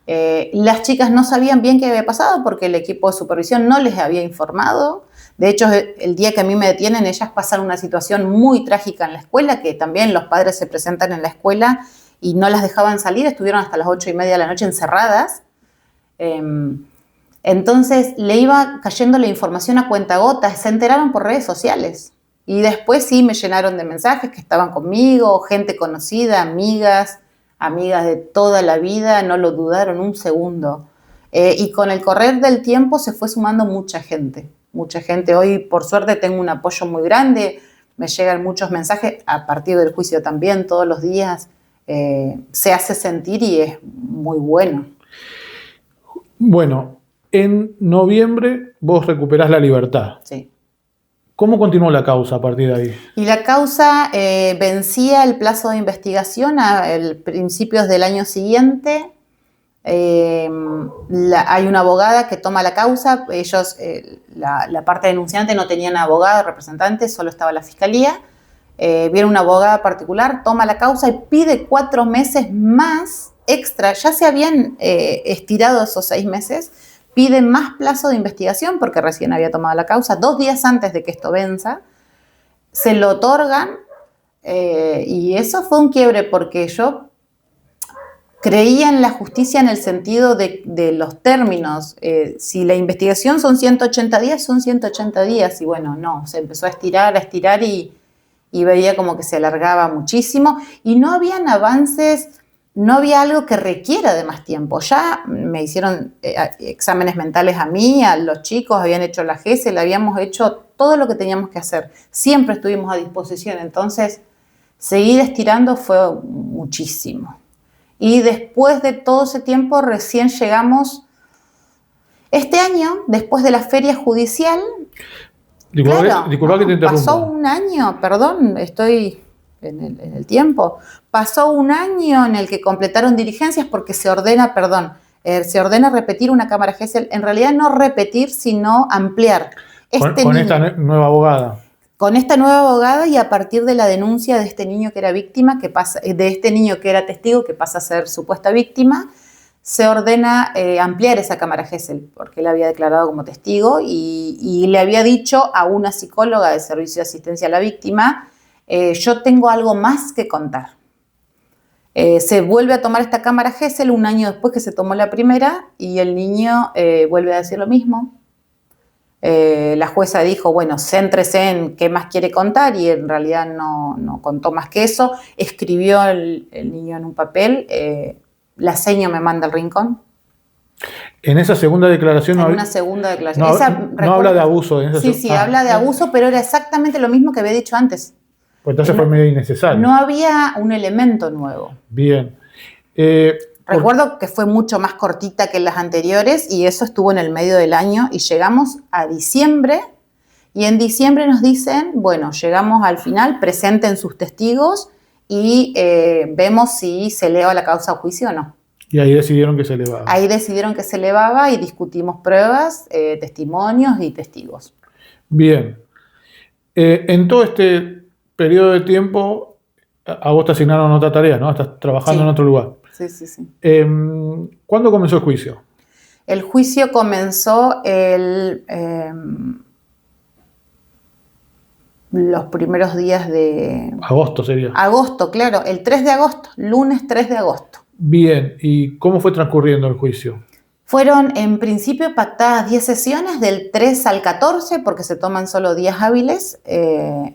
Las chicas no sabían bien qué había pasado porque el equipo de supervisión no les había informado. De hecho, el día que a mí me detienen, ellas pasan una situación muy trágica en la escuela, que también los padres se presentan en la escuela y no las dejaban salir, estuvieron hasta las 8:30 de la noche encerradas. Entonces le iba cayendo la información a cuentagotas, se enteraron por redes sociales. Y después sí me llenaron de mensajes que estaban conmigo, gente conocida, amigas de toda la vida, no lo dudaron un segundo. Y con el correr del tiempo se fue sumando mucha gente. Mucha gente. Hoy, por suerte, tengo un apoyo muy grande. Me llegan muchos mensajes a partir del juicio también, todos los días. Se hace sentir y es muy bueno. Bueno, en noviembre vos recuperás la libertad. Sí. ¿Cómo continuó la causa a partir de ahí? Y la causa vencía el plazo de investigación a principios del año siguiente. Hay una abogada que toma la causa. Ellos, la parte denunciante, no tenían abogado, representante, solo estaba la fiscalía. Viene una abogada particular, toma la causa y pide 4 meses más extra. Ya se habían estirado esos 6 meses. Pide más plazo de investigación porque recién había tomado la causa, 2 días antes de que esto venza. Se lo otorgan y eso fue un quiebre porque yo creía en la justicia en el sentido de los términos. Si la investigación son 180 días, son 180 días. Y bueno, no, se empezó a estirar y veía como que se alargaba muchísimo. Y no habían avances, no había algo que requiera de más tiempo. Ya me hicieron exámenes mentales a mí, a los chicos, habían hecho la GESEL, habíamos hecho todo lo que teníamos que hacer. Siempre estuvimos a disposición. Entonces, seguir estirando fue muchísimo. Y después de todo ese tiempo recién llegamos este año, después de la feria judicial. Disculpa que te interrumpa. Pasó un año, perdón, estoy en el tiempo. Pasó un año en el que completaron diligencias porque se ordena repetir una cámara GESEL. En realidad no repetir, sino ampliar. Con esta nueva abogada. Con esta nueva abogada y a partir de la denuncia de este niño que era víctima, de este niño que era testigo, que pasa a ser supuesta víctima, se ordena ampliar esa cámara GESEL, porque él había declarado como testigo y le había dicho a una psicóloga de servicio de asistencia a la víctima, yo tengo algo más que contar. Se vuelve a tomar esta cámara GESEL un año después que se tomó la primera y el niño vuelve a decir lo mismo. La jueza dijo, bueno, céntrese en qué más quiere contar y en realidad no contó más que eso. Escribió el niño en un papel, la seño me manda al rincón. En esa segunda declaración no habla de abuso. Sí, habla de abuso, pero era exactamente lo mismo que había dicho antes. Pues entonces fue medio innecesario. No había un elemento nuevo. Bien. Recuerdo que fue mucho más cortita que las anteriores y eso estuvo en el medio del año y llegamos a diciembre y en diciembre nos dicen, bueno, llegamos al final, presenten sus testigos y vemos si se eleva la causa a juicio o no. Y ahí decidieron que se elevaba. Ahí decidieron que se elevaba y discutimos pruebas, testimonios y testigos. Bien. En todo este periodo de tiempo, a vos te asignaron otra tarea, ¿no? Estás trabajando en otro lugar. Sí. ¿Cuándo comenzó el juicio? El juicio comenzó los primeros días de... Agosto sería. Agosto, claro, el 3 de agosto, lunes 3 de agosto. Bien, ¿y cómo fue transcurriendo el juicio? Fueron en principio pactadas 10 sesiones del 3 al 14 porque se toman solo días hábiles.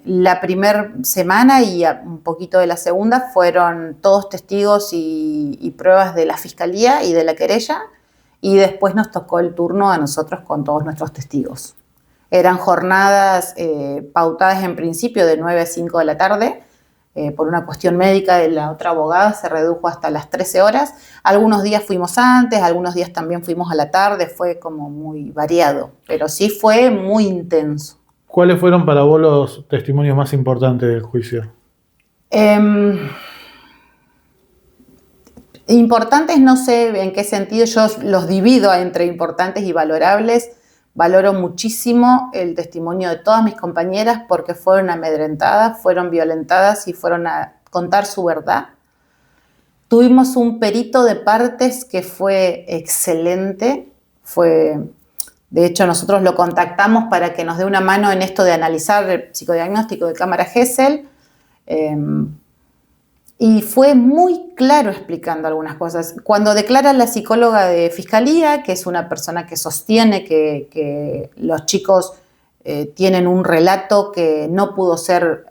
La primera semana y un poquito de la segunda fueron todos testigos y pruebas de la fiscalía y de la querella y después nos tocó el turno a nosotros con todos nuestros testigos. Eran jornadas pautadas en principio de 9 a 5 de la tarde. Por una cuestión médica de la otra abogada se redujo hasta las 13 horas. Algunos días fuimos antes, algunos días también fuimos a la tarde, fue como muy variado, pero sí fue muy intenso. ¿Cuáles fueron para vos los testimonios más importantes del juicio? Importantes no sé en qué sentido, yo los divido entre importantes y valorables. Valoro muchísimo el testimonio de todas mis compañeras porque fueron amedrentadas, fueron violentadas y fueron a contar su verdad. Tuvimos un perito de partes que fue excelente. De hecho, nosotros lo contactamos para que nos dé una mano en esto de analizar el psicodiagnóstico de cámara GESEL. Y fue muy claro explicando algunas cosas. Cuando declara la psicóloga de fiscalía, que es una persona que sostiene que los chicos tienen un relato que no pudo ser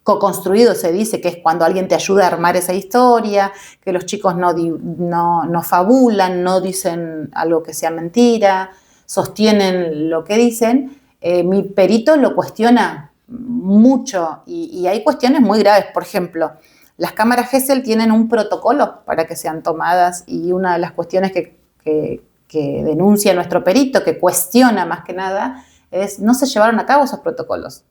co-construido, se dice que es cuando alguien te ayuda a armar esa historia, que los chicos no fabulan, no dicen algo que sea mentira, sostienen lo que dicen. Mi perito lo cuestiona mucho y hay cuestiones muy graves. Por ejemplo, las cámaras Gesell tienen un protocolo para que sean tomadas y una de las cuestiones que denuncia nuestro perito, que cuestiona más que nada, es no se llevaron a cabo esos protocolos.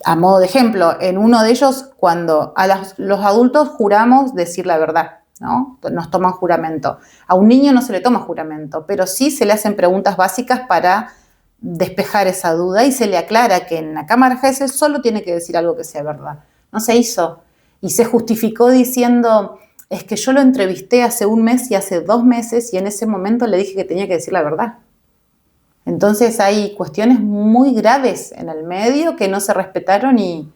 A modo de ejemplo, en uno de ellos, cuando los adultos juramos decir la verdad, ¿no? Nos toman juramento. A un niño no se le toma juramento, pero sí se le hacen preguntas básicas para despejar esa duda y se le aclara que en la cámara Gesell solo tiene que decir algo que sea verdad. No se hizo. Y se justificó diciendo, es que yo lo entrevisté hace un mes y hace 2 meses y en ese momento le dije que tenía que decir la verdad. Entonces hay cuestiones muy graves en el medio que no se respetaron y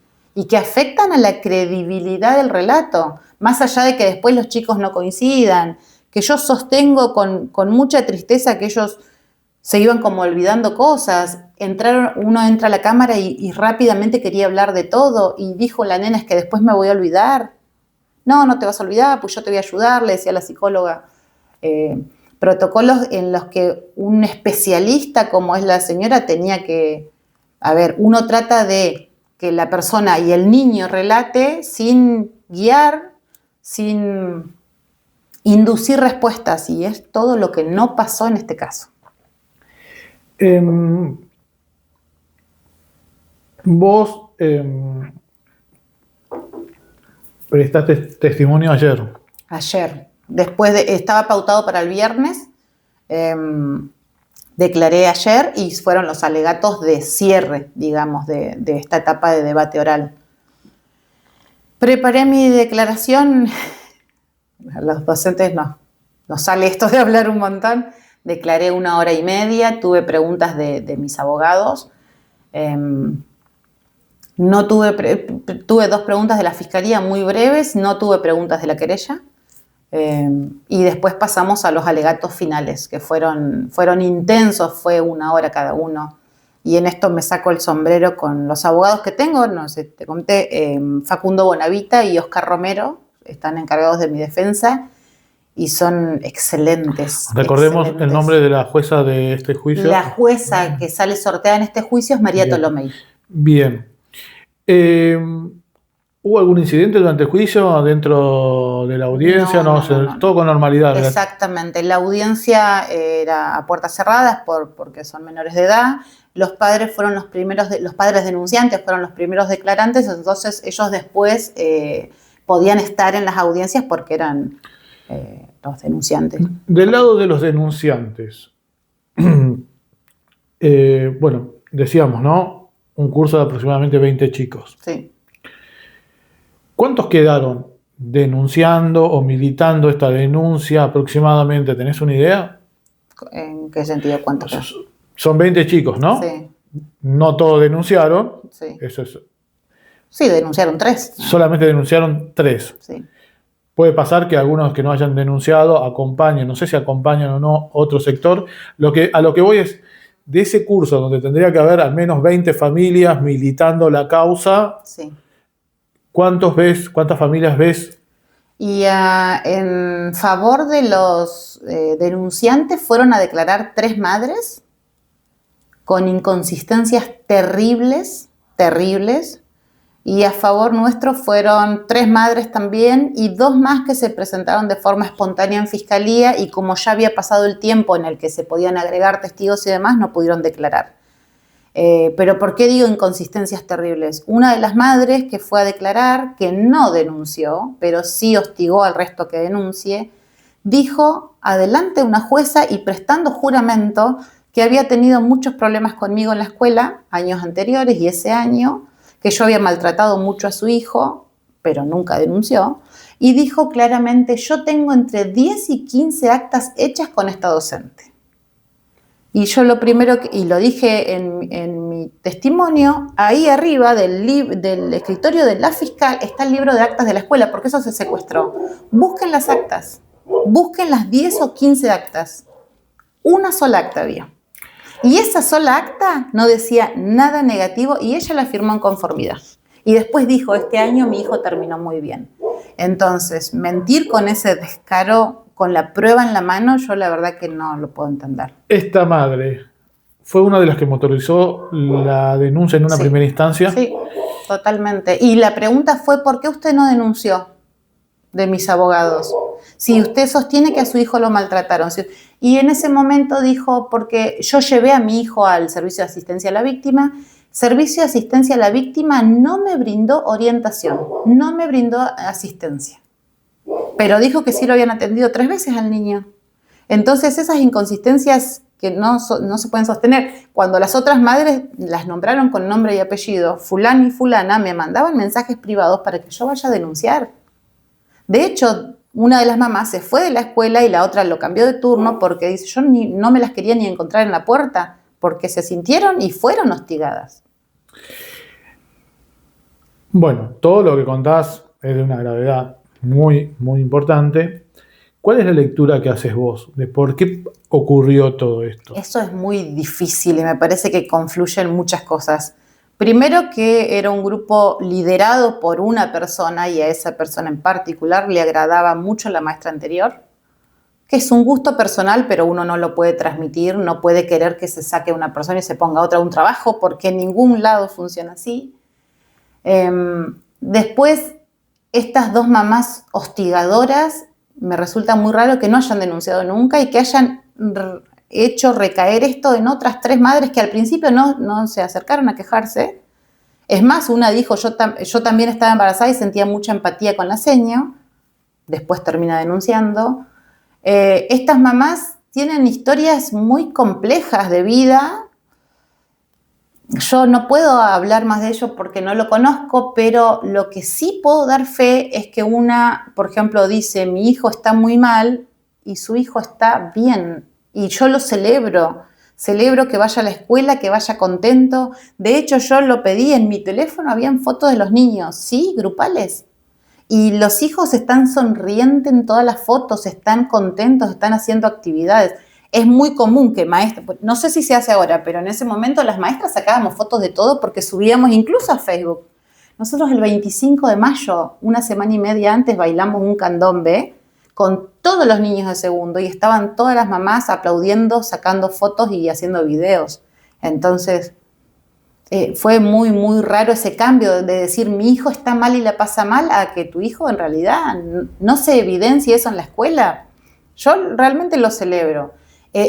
que afectan a la credibilidad del relato, más allá de que después los chicos no coincidan, que yo sostengo con mucha tristeza que ellos se iban como olvidando cosas. Uno entra a la cámara y rápidamente quería hablar de todo y dijo la nena, es que después me voy a olvidar. No te vas a olvidar, pues yo te voy a ayudar, le decía la psicóloga. Protocolos en los que un especialista como es la señora tenía que... uno trata de que la persona y el niño relate sin guiar, sin inducir respuestas, y es todo lo que no pasó en este caso. Vos prestaste testimonio ayer. Ayer. Estaba pautado para el viernes, declaré ayer y fueron los alegatos de cierre, digamos, de esta etapa de debate oral. Preparé mi declaración, a los docentes nos sale esto de hablar un montón, declaré 1 hora y media, tuve preguntas de mis abogados, tuve 2 preguntas de la fiscalía muy breves, no tuve preguntas de la querella. Y después pasamos a los alegatos finales, que fueron intensos, fue 1 hora cada uno. Y en esto me saco el sombrero con los abogados que tengo, no sé, te conté, Facundo Bonavita y Oscar Romero, están encargados de mi defensa y son excelentes. Recordemos el nombre de la jueza de este juicio. La jueza que sale sorteada en este juicio es María Tolomei. Bien. ¿Hubo algún incidente durante el juicio dentro de la audiencia? No, todo con normalidad. Exactamente. La audiencia era a puertas cerradas porque son menores de edad. Los padres fueron los padres denunciantes fueron los primeros declarantes, entonces ellos después podían estar en las audiencias porque eran los denunciantes. Del lado de los denunciantes, decíamos, ¿no? Un curso de aproximadamente 20 chicos. Sí. ¿Cuántos quedaron denunciando o militando esta denuncia aproximadamente? ¿Tenés una idea? ¿En qué sentido? ¿Cuántos? Son 20 chicos, ¿no? Sí. No todos denunciaron. Sí. Eso es. Sí, denunciaron 3. Solamente denunciaron 3. Sí. Puede pasar que algunos que no hayan denunciado acompañen, no sé si acompañan o no otro sector. A lo que voy es, de ese curso donde tendría que haber al menos 20 familias militando la causa, sí. ¿Cuántas familias ves? Y en favor de los denunciantes fueron a declarar 3 madres con inconsistencias terribles, y a favor nuestro fueron 3 madres también y 2 más que se presentaron de forma espontánea en fiscalía y como ya había pasado el tiempo en el que se podían agregar testigos y demás, no pudieron declarar. Pero ¿por qué digo inconsistencias terribles? Una de las madres que fue a declarar, que no denunció, pero sí hostigó al resto que denuncie, dijo adelante una jueza y prestando juramento que había tenido muchos problemas conmigo en la escuela años anteriores y ese año, que yo había maltratado mucho a su hijo, pero nunca denunció, y dijo claramente, yo tengo entre 10 y 15 actas hechas con esta docente. Y yo lo primero, y lo dije en mi mi testimonio, ahí arriba del escritorio de la fiscal está el libro de actas de la escuela, porque eso se secuestró. Busquen las actas, busquen las 10 o 15 actas. Una sola acta había. Y esa sola acta no decía nada negativo y ella la firmó en conformidad. Y después dijo, este año mi hijo terminó muy bien. Entonces, mentir con ese descaro, con la prueba en la mano, yo la verdad que no lo puedo entender. Esta madre fue una de las que motorizó la denuncia en una primera instancia. Sí, totalmente. Y la pregunta fue, ¿por qué usted no denunció de mis abogados? Si usted sostiene que a su hijo lo maltrataron. Y en ese momento dijo, porque yo llevé a mi hijo al servicio de asistencia a la víctima. Servicio de asistencia a la víctima no me brindó orientación, no me brindó asistencia. Pero dijo que sí lo habían atendido 3 veces al niño. Entonces esas inconsistencias que no se pueden sostener. Cuando las otras madres las nombraron con nombre y apellido, fulano y fulana, me mandaban mensajes privados para que yo vaya a denunciar. De hecho, una de las mamás se fue de la escuela y la otra lo cambió de turno porque dice, yo no me las quería ni encontrar en la puerta porque se sintieron y fueron hostigadas. Bueno, todo lo que contás es de una gravedad muy, muy importante. ¿Cuál es la lectura que haces vos de por qué ocurrió todo esto? Eso es muy difícil y me parece que confluyen muchas cosas. Primero que era un grupo liderado por una persona y a esa persona en particular le agradaba mucho la maestra anterior, que es un gusto personal, pero uno no lo puede transmitir, no puede querer que se saque una persona y se ponga otra a un trabajo porque en ningún lado funciona así. Después, estas 2 mamás hostigadoras, me resulta muy raro que no hayan denunciado nunca y que hayan hecho recaer esto en otras 3 madres que al principio no se acercaron a quejarse. Es más, una dijo, yo también estaba embarazada y sentía mucha empatía con la seño, después termina denunciando. Estas mamás tienen historias muy complejas de vida. Yo no puedo hablar más de ello porque no lo conozco, pero lo que sí puedo dar fe es que una, por ejemplo, dice, mi hijo está muy mal y su hijo está bien. Y yo lo celebro que vaya a la escuela, que vaya contento. De hecho, yo lo pedí en mi teléfono, habían fotos de los niños, sí, grupales. Y los hijos están sonrientes en todas las fotos, están contentos, están haciendo actividades. Es muy común que maestras, no sé si se hace ahora, pero en ese momento las maestras sacábamos fotos de todo porque subíamos incluso a Facebook. Nosotros el 25 de mayo, una semana y media antes, bailamos un candombe con todos los niños de segundo y estaban todas las mamás aplaudiendo, sacando fotos y haciendo videos. Entonces, fue muy, muy raro ese cambio de decir mi hijo está mal y la pasa mal a que tu hijo en realidad no se evidencie eso en la escuela. Yo realmente lo celebro.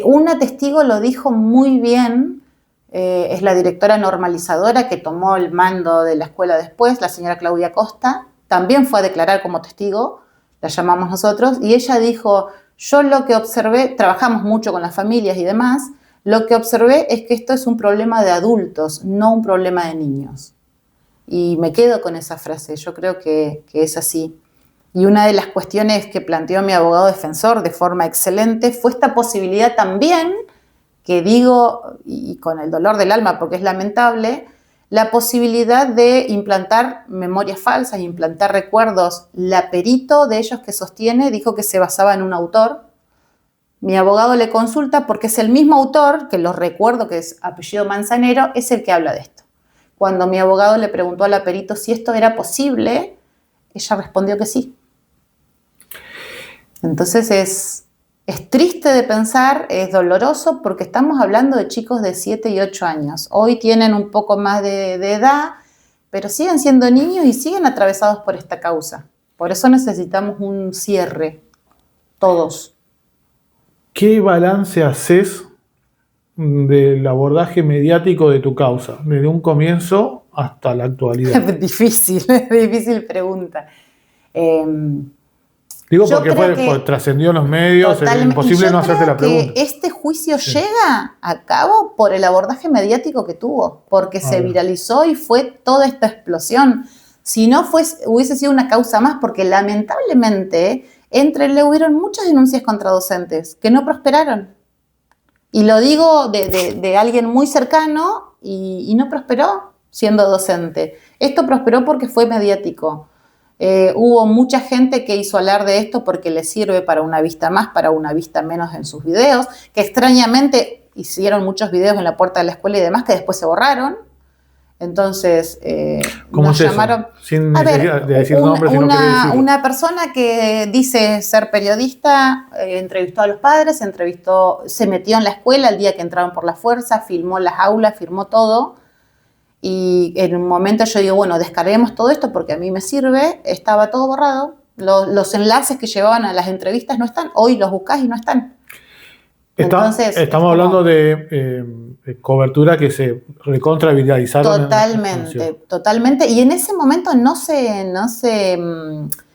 Una testigo lo dijo muy bien, es la directora normalizadora que tomó el mando de la escuela después, la señora Claudia Costa, también fue a declarar como testigo, la llamamos nosotros, y ella dijo, yo lo que observé, trabajamos mucho con las familias y demás, lo que observé es que esto es un problema de adultos, no un problema de niños. Y me quedo con esa frase, yo creo que es así. Y una de las cuestiones que planteó mi abogado defensor de forma excelente fue esta posibilidad también, que digo, y con el dolor del alma porque es lamentable, la posibilidad de implantar memorias falsas, implantar recuerdos. La perito de ellos que sostiene dijo que se basaba en un autor. Mi abogado le consulta porque es el mismo autor, que lo recuerdo que es apellido Manzanero, es el que habla de esto. Cuando mi abogado le preguntó a la perito si esto era posible, ella respondió que sí. Entonces es triste de pensar, es doloroso porque estamos hablando de chicos de 7 y 8 años. Hoy tienen un poco más de edad, pero siguen siendo niños y siguen atravesados por esta causa. Por eso necesitamos un cierre, todos. ¿Qué balance haces del abordaje mediático de tu causa, desde un comienzo hasta la actualidad? Difícil pregunta. Digo porque trascendió en los medios, es imposible no hacerte la pregunta. Este juicio llega a cabo por el abordaje mediático que tuvo, porque se viralizó y fue toda esta explosión. Si no hubiese sido una causa más, porque lamentablemente le hubieron muchas denuncias contra docentes que no prosperaron. Y lo digo de alguien muy cercano y no prosperó siendo docente. Esto prosperó porque fue mediático. Hubo mucha gente que hizo alarde de esto porque le sirve para una vista más, para una vista menos en sus videos, que extrañamente hicieron muchos videos en la puerta de la escuela y demás que después se borraron. Entonces, ¿Cómo nos es eso? llamaron. Sin necesidad de decir nombres, si no querés decirlo. Una persona que dice ser periodista entrevistó a los padres, se metió en la escuela el día que entraron por la fuerza, filmó las aulas, filmó todo. Y en un momento yo digo, bueno, descarguemos todo esto porque a mí me sirve. Estaba todo borrado. Los enlaces que llevaban a las entrevistas no están. Hoy los buscás y no están. Entonces, estamos hablando de cobertura que se recontra viralizaron. Totalmente. Y en ese momento no se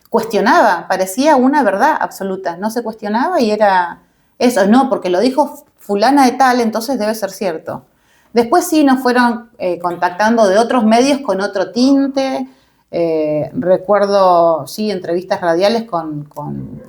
cuestionaba, parecía una verdad absoluta. No se cuestionaba y era eso, no, porque lo dijo fulana de tal, entonces debe ser cierto. Después sí nos fueron contactando de otros medios con otro tinte. Recuerdo, sí, entrevistas radiales con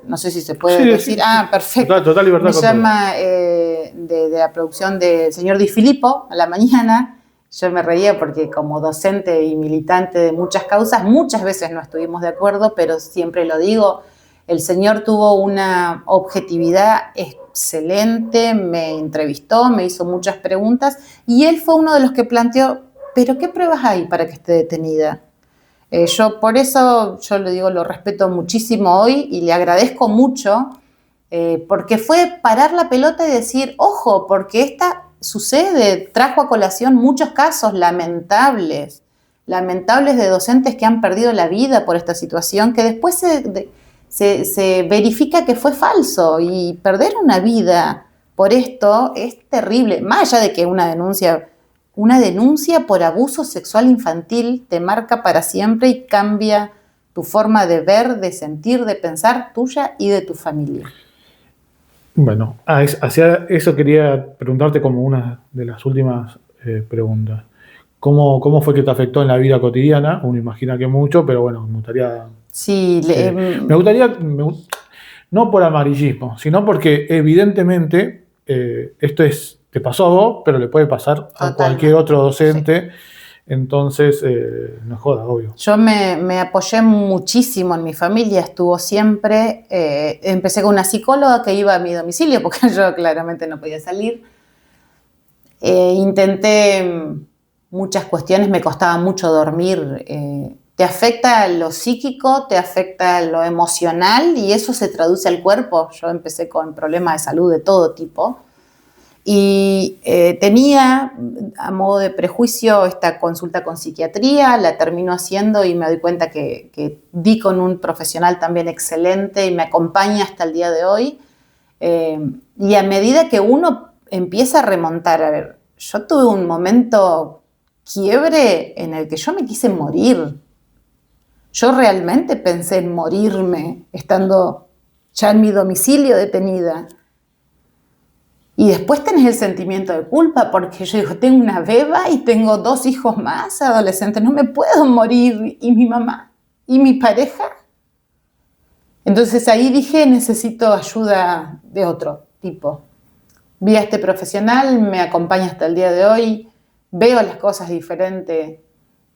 no sé si se puede decir. Sí. Perfecto. Total libertad. Me llama de la producción del señor Di Filippo a la mañana. Yo me reía porque como docente y militante de muchas causas, muchas veces no estuvimos de acuerdo, pero siempre lo digo, el señor tuvo una objetividad excelente, me entrevistó, me hizo muchas preguntas y él fue uno de los que planteó, ¿pero qué pruebas hay para que esté detenida? Yo por eso, yo le digo, lo respeto muchísimo hoy y le agradezco mucho porque fue parar la pelota y decir, ojo, porque esta sucede, trajo a colación muchos casos lamentables de docentes que han perdido la vida por esta situación, que después se verifica que fue falso y perder una vida por esto es terrible, más allá de que una denuncia por abuso sexual infantil te marca para siempre y cambia tu forma de ver, de sentir, de pensar tuya y de tu familia. Bueno, hacia eso quería preguntarte como una de las últimas preguntas. ¿Cómo fue que te afectó en la vida cotidiana? Uno imagina que mucho, pero bueno, me gustaría... Sí, me gustaría, no por amarillismo, sino porque evidentemente esto te pasó a vos, pero le puede pasar a cualquier otro docente. Sí. Entonces, no jodas, obvio. Yo me apoyé muchísimo en mi familia, estuvo siempre. Empecé con una psicóloga que iba a mi domicilio porque yo claramente no podía salir. Intenté muchas cuestiones, me costaba mucho dormir. Te afecta lo psíquico, te afecta lo emocional y eso se traduce al cuerpo. Yo empecé con problemas de salud de todo tipo. Y tenía, a modo de prejuicio, esta consulta con psiquiatría, la termino haciendo y me doy cuenta que di con un profesional también excelente y me acompaña hasta el día de hoy. Y a medida que uno empieza a remontar, a ver, yo tuve un momento quiebre en el que yo me quise morir. Yo realmente pensé en morirme estando ya en mi domicilio detenida. Y después tenés el sentimiento de culpa porque yo digo, tengo una beba y tengo 2 hijos más adolescentes, no me puedo morir. ¿Y mi mamá? ¿Y mi pareja? Entonces ahí dije, necesito ayuda de otro tipo. Vi a este profesional, me acompaña hasta el día de hoy, veo las cosas diferentes.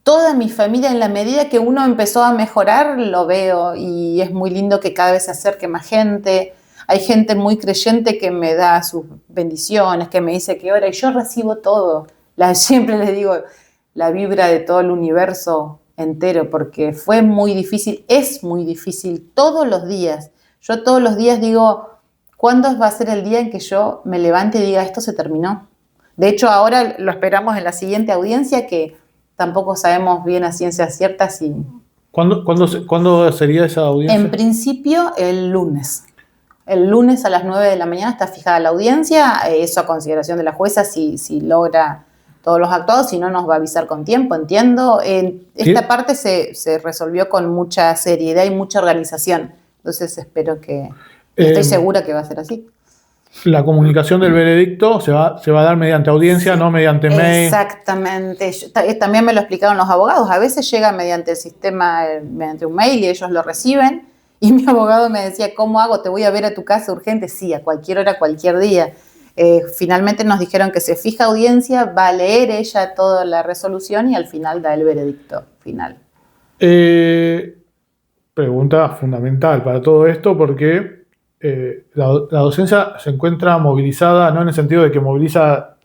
Toda mi familia, en la medida que uno empezó a mejorar, lo veo y es muy lindo que cada vez se acerque más gente. Hay gente muy creyente que me da sus bendiciones, que me dice que ora y yo recibo todo. Siempre les digo, la vibra de todo el universo entero, porque fue muy difícil, es muy difícil todos los días. Yo todos los días digo, ¿cuándo va a ser el día en que yo me levante y diga esto se terminó? De hecho, ahora lo esperamos en la siguiente audiencia, que tampoco sabemos bien a ciencia cierta si... ¿Cuándo sería esa audiencia? En principio, el lunes. El lunes a las 9 de la mañana está fijada la audiencia, eso a consideración de la jueza si logra todos los actuados, si no nos va a avisar con tiempo, entiendo. Esta parte se resolvió con mucha seriedad y mucha organización, entonces espero que, estoy segura que va a ser así. La comunicación del veredicto se va a dar mediante audiencia, sí, no mediante mail. Exactamente. También me lo explicaron los abogados, a veces llega mediante el sistema, mediante un mail y ellos lo reciben. Y mi abogado me decía, ¿cómo hago? ¿Te voy a ver a tu casa urgente? Sí, a cualquier hora, cualquier día. Finalmente nos dijeron que se fija audiencia, va a leer ella toda la resolución y al final da el veredicto final. Pregunta fundamental para todo esto porque la docencia se encuentra movilizada, no en el sentido de que moviliza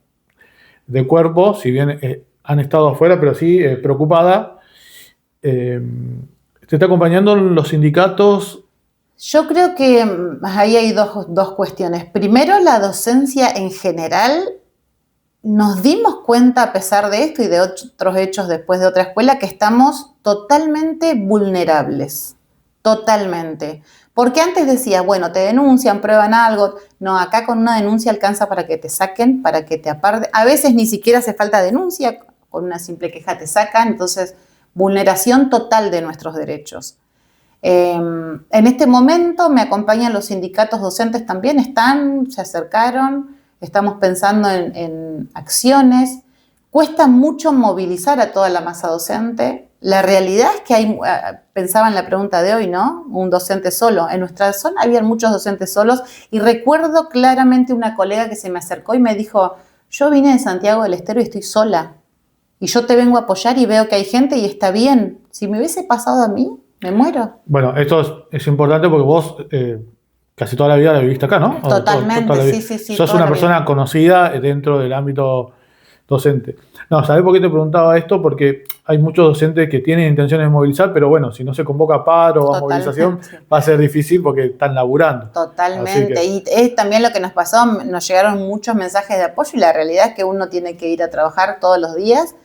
de cuerpo, si bien han estado afuera, pero sí preocupada. ¿Te está acompañando los sindicatos? Yo creo que ahí hay dos cuestiones. Primero, la docencia en general, nos dimos cuenta a pesar de esto y de otros hechos después de otra escuela que estamos totalmente vulnerables, totalmente. Porque antes decías, bueno, te denuncian, prueban algo. No, acá con una denuncia alcanza para que te saquen, para que te aparten. A veces ni siquiera hace falta denuncia, con una simple queja te sacan. Entonces, vulneración total de nuestros derechos. En este momento me acompañan los sindicatos docentes también, se acercaron, estamos pensando en acciones. Cuesta mucho movilizar a toda la masa docente. La realidad es que pensaba en la pregunta de hoy, ¿no? Un docente solo. En nuestra zona había muchos docentes solos y recuerdo claramente una colega que se me acercó y me dijo, yo vine de Santiago del Estero y estoy sola. Y yo te vengo a apoyar y veo que hay gente y está bien. Si me hubiese pasado a mí, me muero. Bueno, esto es importante porque vos casi toda la vida la viviste acá, ¿no? Totalmente, sí. Sos una persona conocida dentro del ámbito docente. No, ¿sabés por qué te preguntaba esto? Porque hay muchos docentes que tienen intenciones de movilizar, pero bueno, si no se convoca paro o a movilización, va a ser difícil porque están laburando. Totalmente. Y es también lo que nos pasó, nos llegaron muchos mensajes de apoyo y la realidad es que uno tiene que ir a trabajar todos los días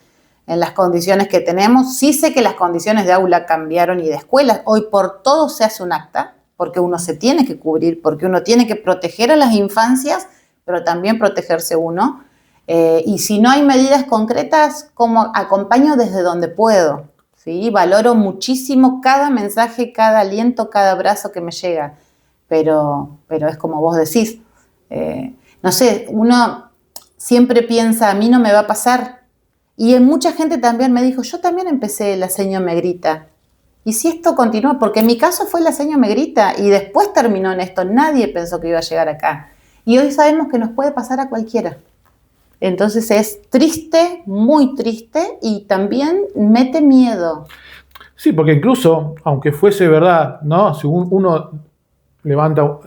en las condiciones que tenemos. Sí sé que las condiciones de aula cambiaron y de escuelas. Hoy por todo se hace un acta, porque uno se tiene que cubrir, porque uno tiene que proteger a las infancias, pero también protegerse uno. Y si no hay medidas concretas, como acompaño desde donde puedo, ¿sí? Valoro muchísimo cada mensaje, cada aliento, cada abrazo que me llega. Pero es como vos decís. No sé, uno siempre piensa, a mí no me va a pasar. Y mucha gente también me dijo, yo también empecé la seño me grita. Y si esto continúa, porque en mi caso fue la seño me grita y después terminó en esto, nadie pensó que iba a llegar acá. Y hoy sabemos que nos puede pasar a cualquiera. Entonces es triste, muy triste y también mete miedo. Sí, porque incluso, aunque fuese verdad, ¿no? Si uno levanta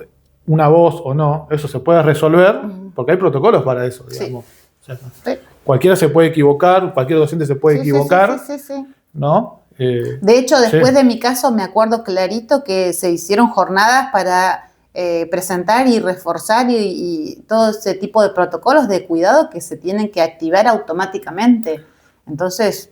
una voz o no, eso se puede resolver, porque hay protocolos para eso, digamos. Sí. O sea, sí. Cualquiera se puede equivocar, cualquier docente se puede equivocar, sí. ¿no? De hecho, después de mi caso, me acuerdo clarito que se hicieron jornadas para presentar y reforzar y todo ese tipo de protocolos de cuidado que se tienen que activar automáticamente. Entonces,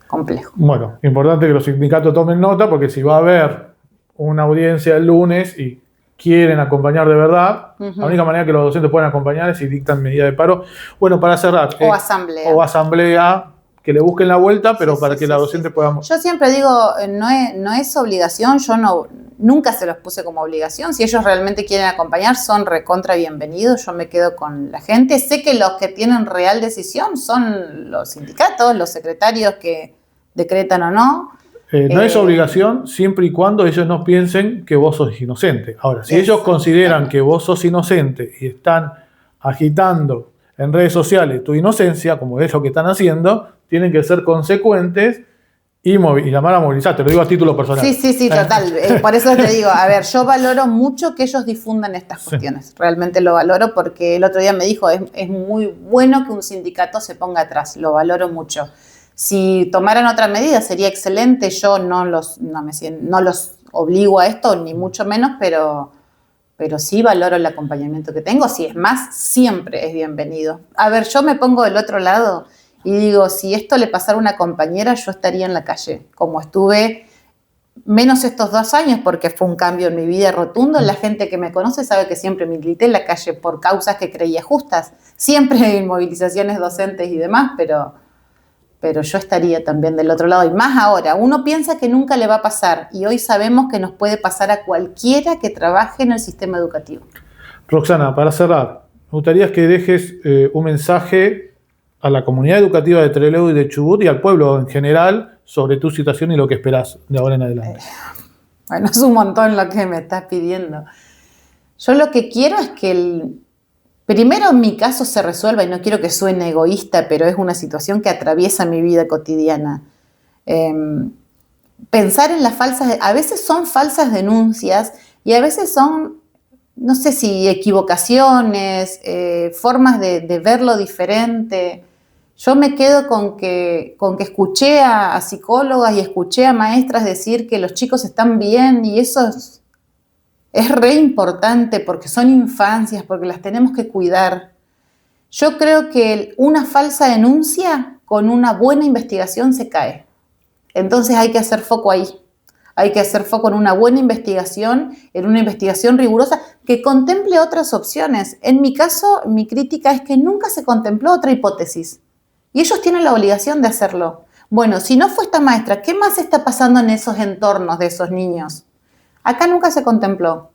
complejo. Bueno, importante que los sindicatos tomen nota porque si va a haber una audiencia el lunes y quieren acompañar de verdad, la única manera que los docentes puedan acompañar es si dictan medida de paro. Bueno, para cerrar. O asamblea. O asamblea, que le busquen la vuelta, pero para que la docente pueda... Yo siempre digo, no es obligación, yo nunca se los puse como obligación. Si ellos realmente quieren acompañar, son recontra bienvenidos, yo me quedo con la gente. Sé que los que tienen real decisión son los sindicatos, los secretarios que decretan o no. No es obligación siempre y cuando ellos no piensen que vos sos inocente. Ahora, si ellos consideran que vos sos inocente y están agitando en redes sociales tu inocencia, como es lo que están haciendo, tienen que ser consecuentes y llamar a movilizar. Te lo digo a título personal. Sí, total. Por eso te digo, a ver, yo valoro mucho que ellos difundan estas cuestiones. Realmente lo valoro porque el otro día me dijo, es muy bueno que un sindicato se ponga atrás. Lo valoro mucho. Si tomaran otra medida sería excelente, yo no los obligo a esto, ni mucho menos, pero sí valoro el acompañamiento que tengo. Si es más, siempre es bienvenido. A ver, yo me pongo del otro lado y digo, si esto le pasara a una compañera, yo estaría en la calle, como estuve menos estos 2 años, porque fue un cambio en mi vida rotundo. La gente que me conoce sabe que siempre milité en la calle por causas que creía justas. Siempre hay movilizaciones docentes y demás, pero yo estaría también del otro lado. Y más ahora, uno piensa que nunca le va a pasar y hoy sabemos que nos puede pasar a cualquiera que trabaje en el sistema educativo. Roxana, para cerrar, me gustaría que dejes un mensaje a la comunidad educativa de Trelew y de Chubut y al pueblo en general sobre tu situación y lo que esperás de ahora en adelante. Bueno, es un montón lo que me estás pidiendo. Yo lo que quiero es que primero en mi caso se resuelva, y no quiero que suene egoísta, pero es una situación que atraviesa mi vida cotidiana. Pensar en las falsas, a veces son falsas denuncias y a veces son, no sé si equivocaciones, formas de verlo diferente. Yo me quedo con que escuché a psicólogas y escuché a maestras decir que los chicos están bien, y eso es re importante porque son infancias, porque las tenemos que cuidar. Yo creo que una falsa denuncia con una buena investigación se cae. Entonces hay que hacer foco ahí. Hay que hacer foco en una buena investigación, en una investigación rigurosa que contemple otras opciones. En mi caso, mi crítica es que nunca se contempló otra hipótesis. Y ellos tienen la obligación de hacerlo. Bueno, si no fue esta maestra, ¿qué más está pasando en esos entornos de esos niños? Acá nunca se contempló.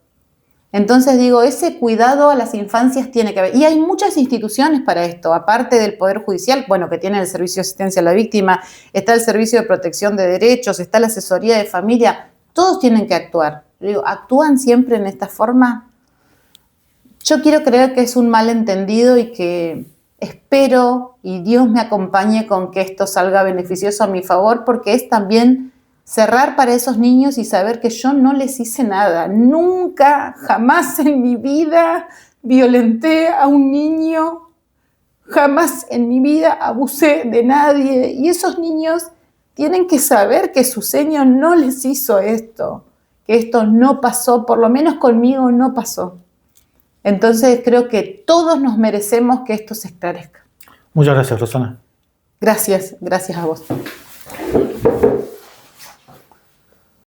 Entonces digo, ese cuidado a las infancias tiene que haber. Y hay muchas instituciones para esto, aparte del Poder Judicial, bueno, que tiene el Servicio de Asistencia a la Víctima, está el Servicio de Protección de Derechos, está la Asesoría de Familia, todos tienen que actuar. Digo, ¿actúan siempre en esta forma? Yo quiero creer que es un malentendido y que espero y Dios me acompañe con que esto salga beneficioso a mi favor, porque es también cerrar para esos niños y saber que yo no les hice nada. Nunca, jamás en mi vida violenté a un niño, jamás en mi vida abusé de nadie. Y esos niños tienen que saber que su señor no les hizo esto, que esto no pasó, por lo menos conmigo no pasó. Entonces creo que todos nos merecemos que esto se esclarezca. Muchas gracias, Rosana. Gracias a vos.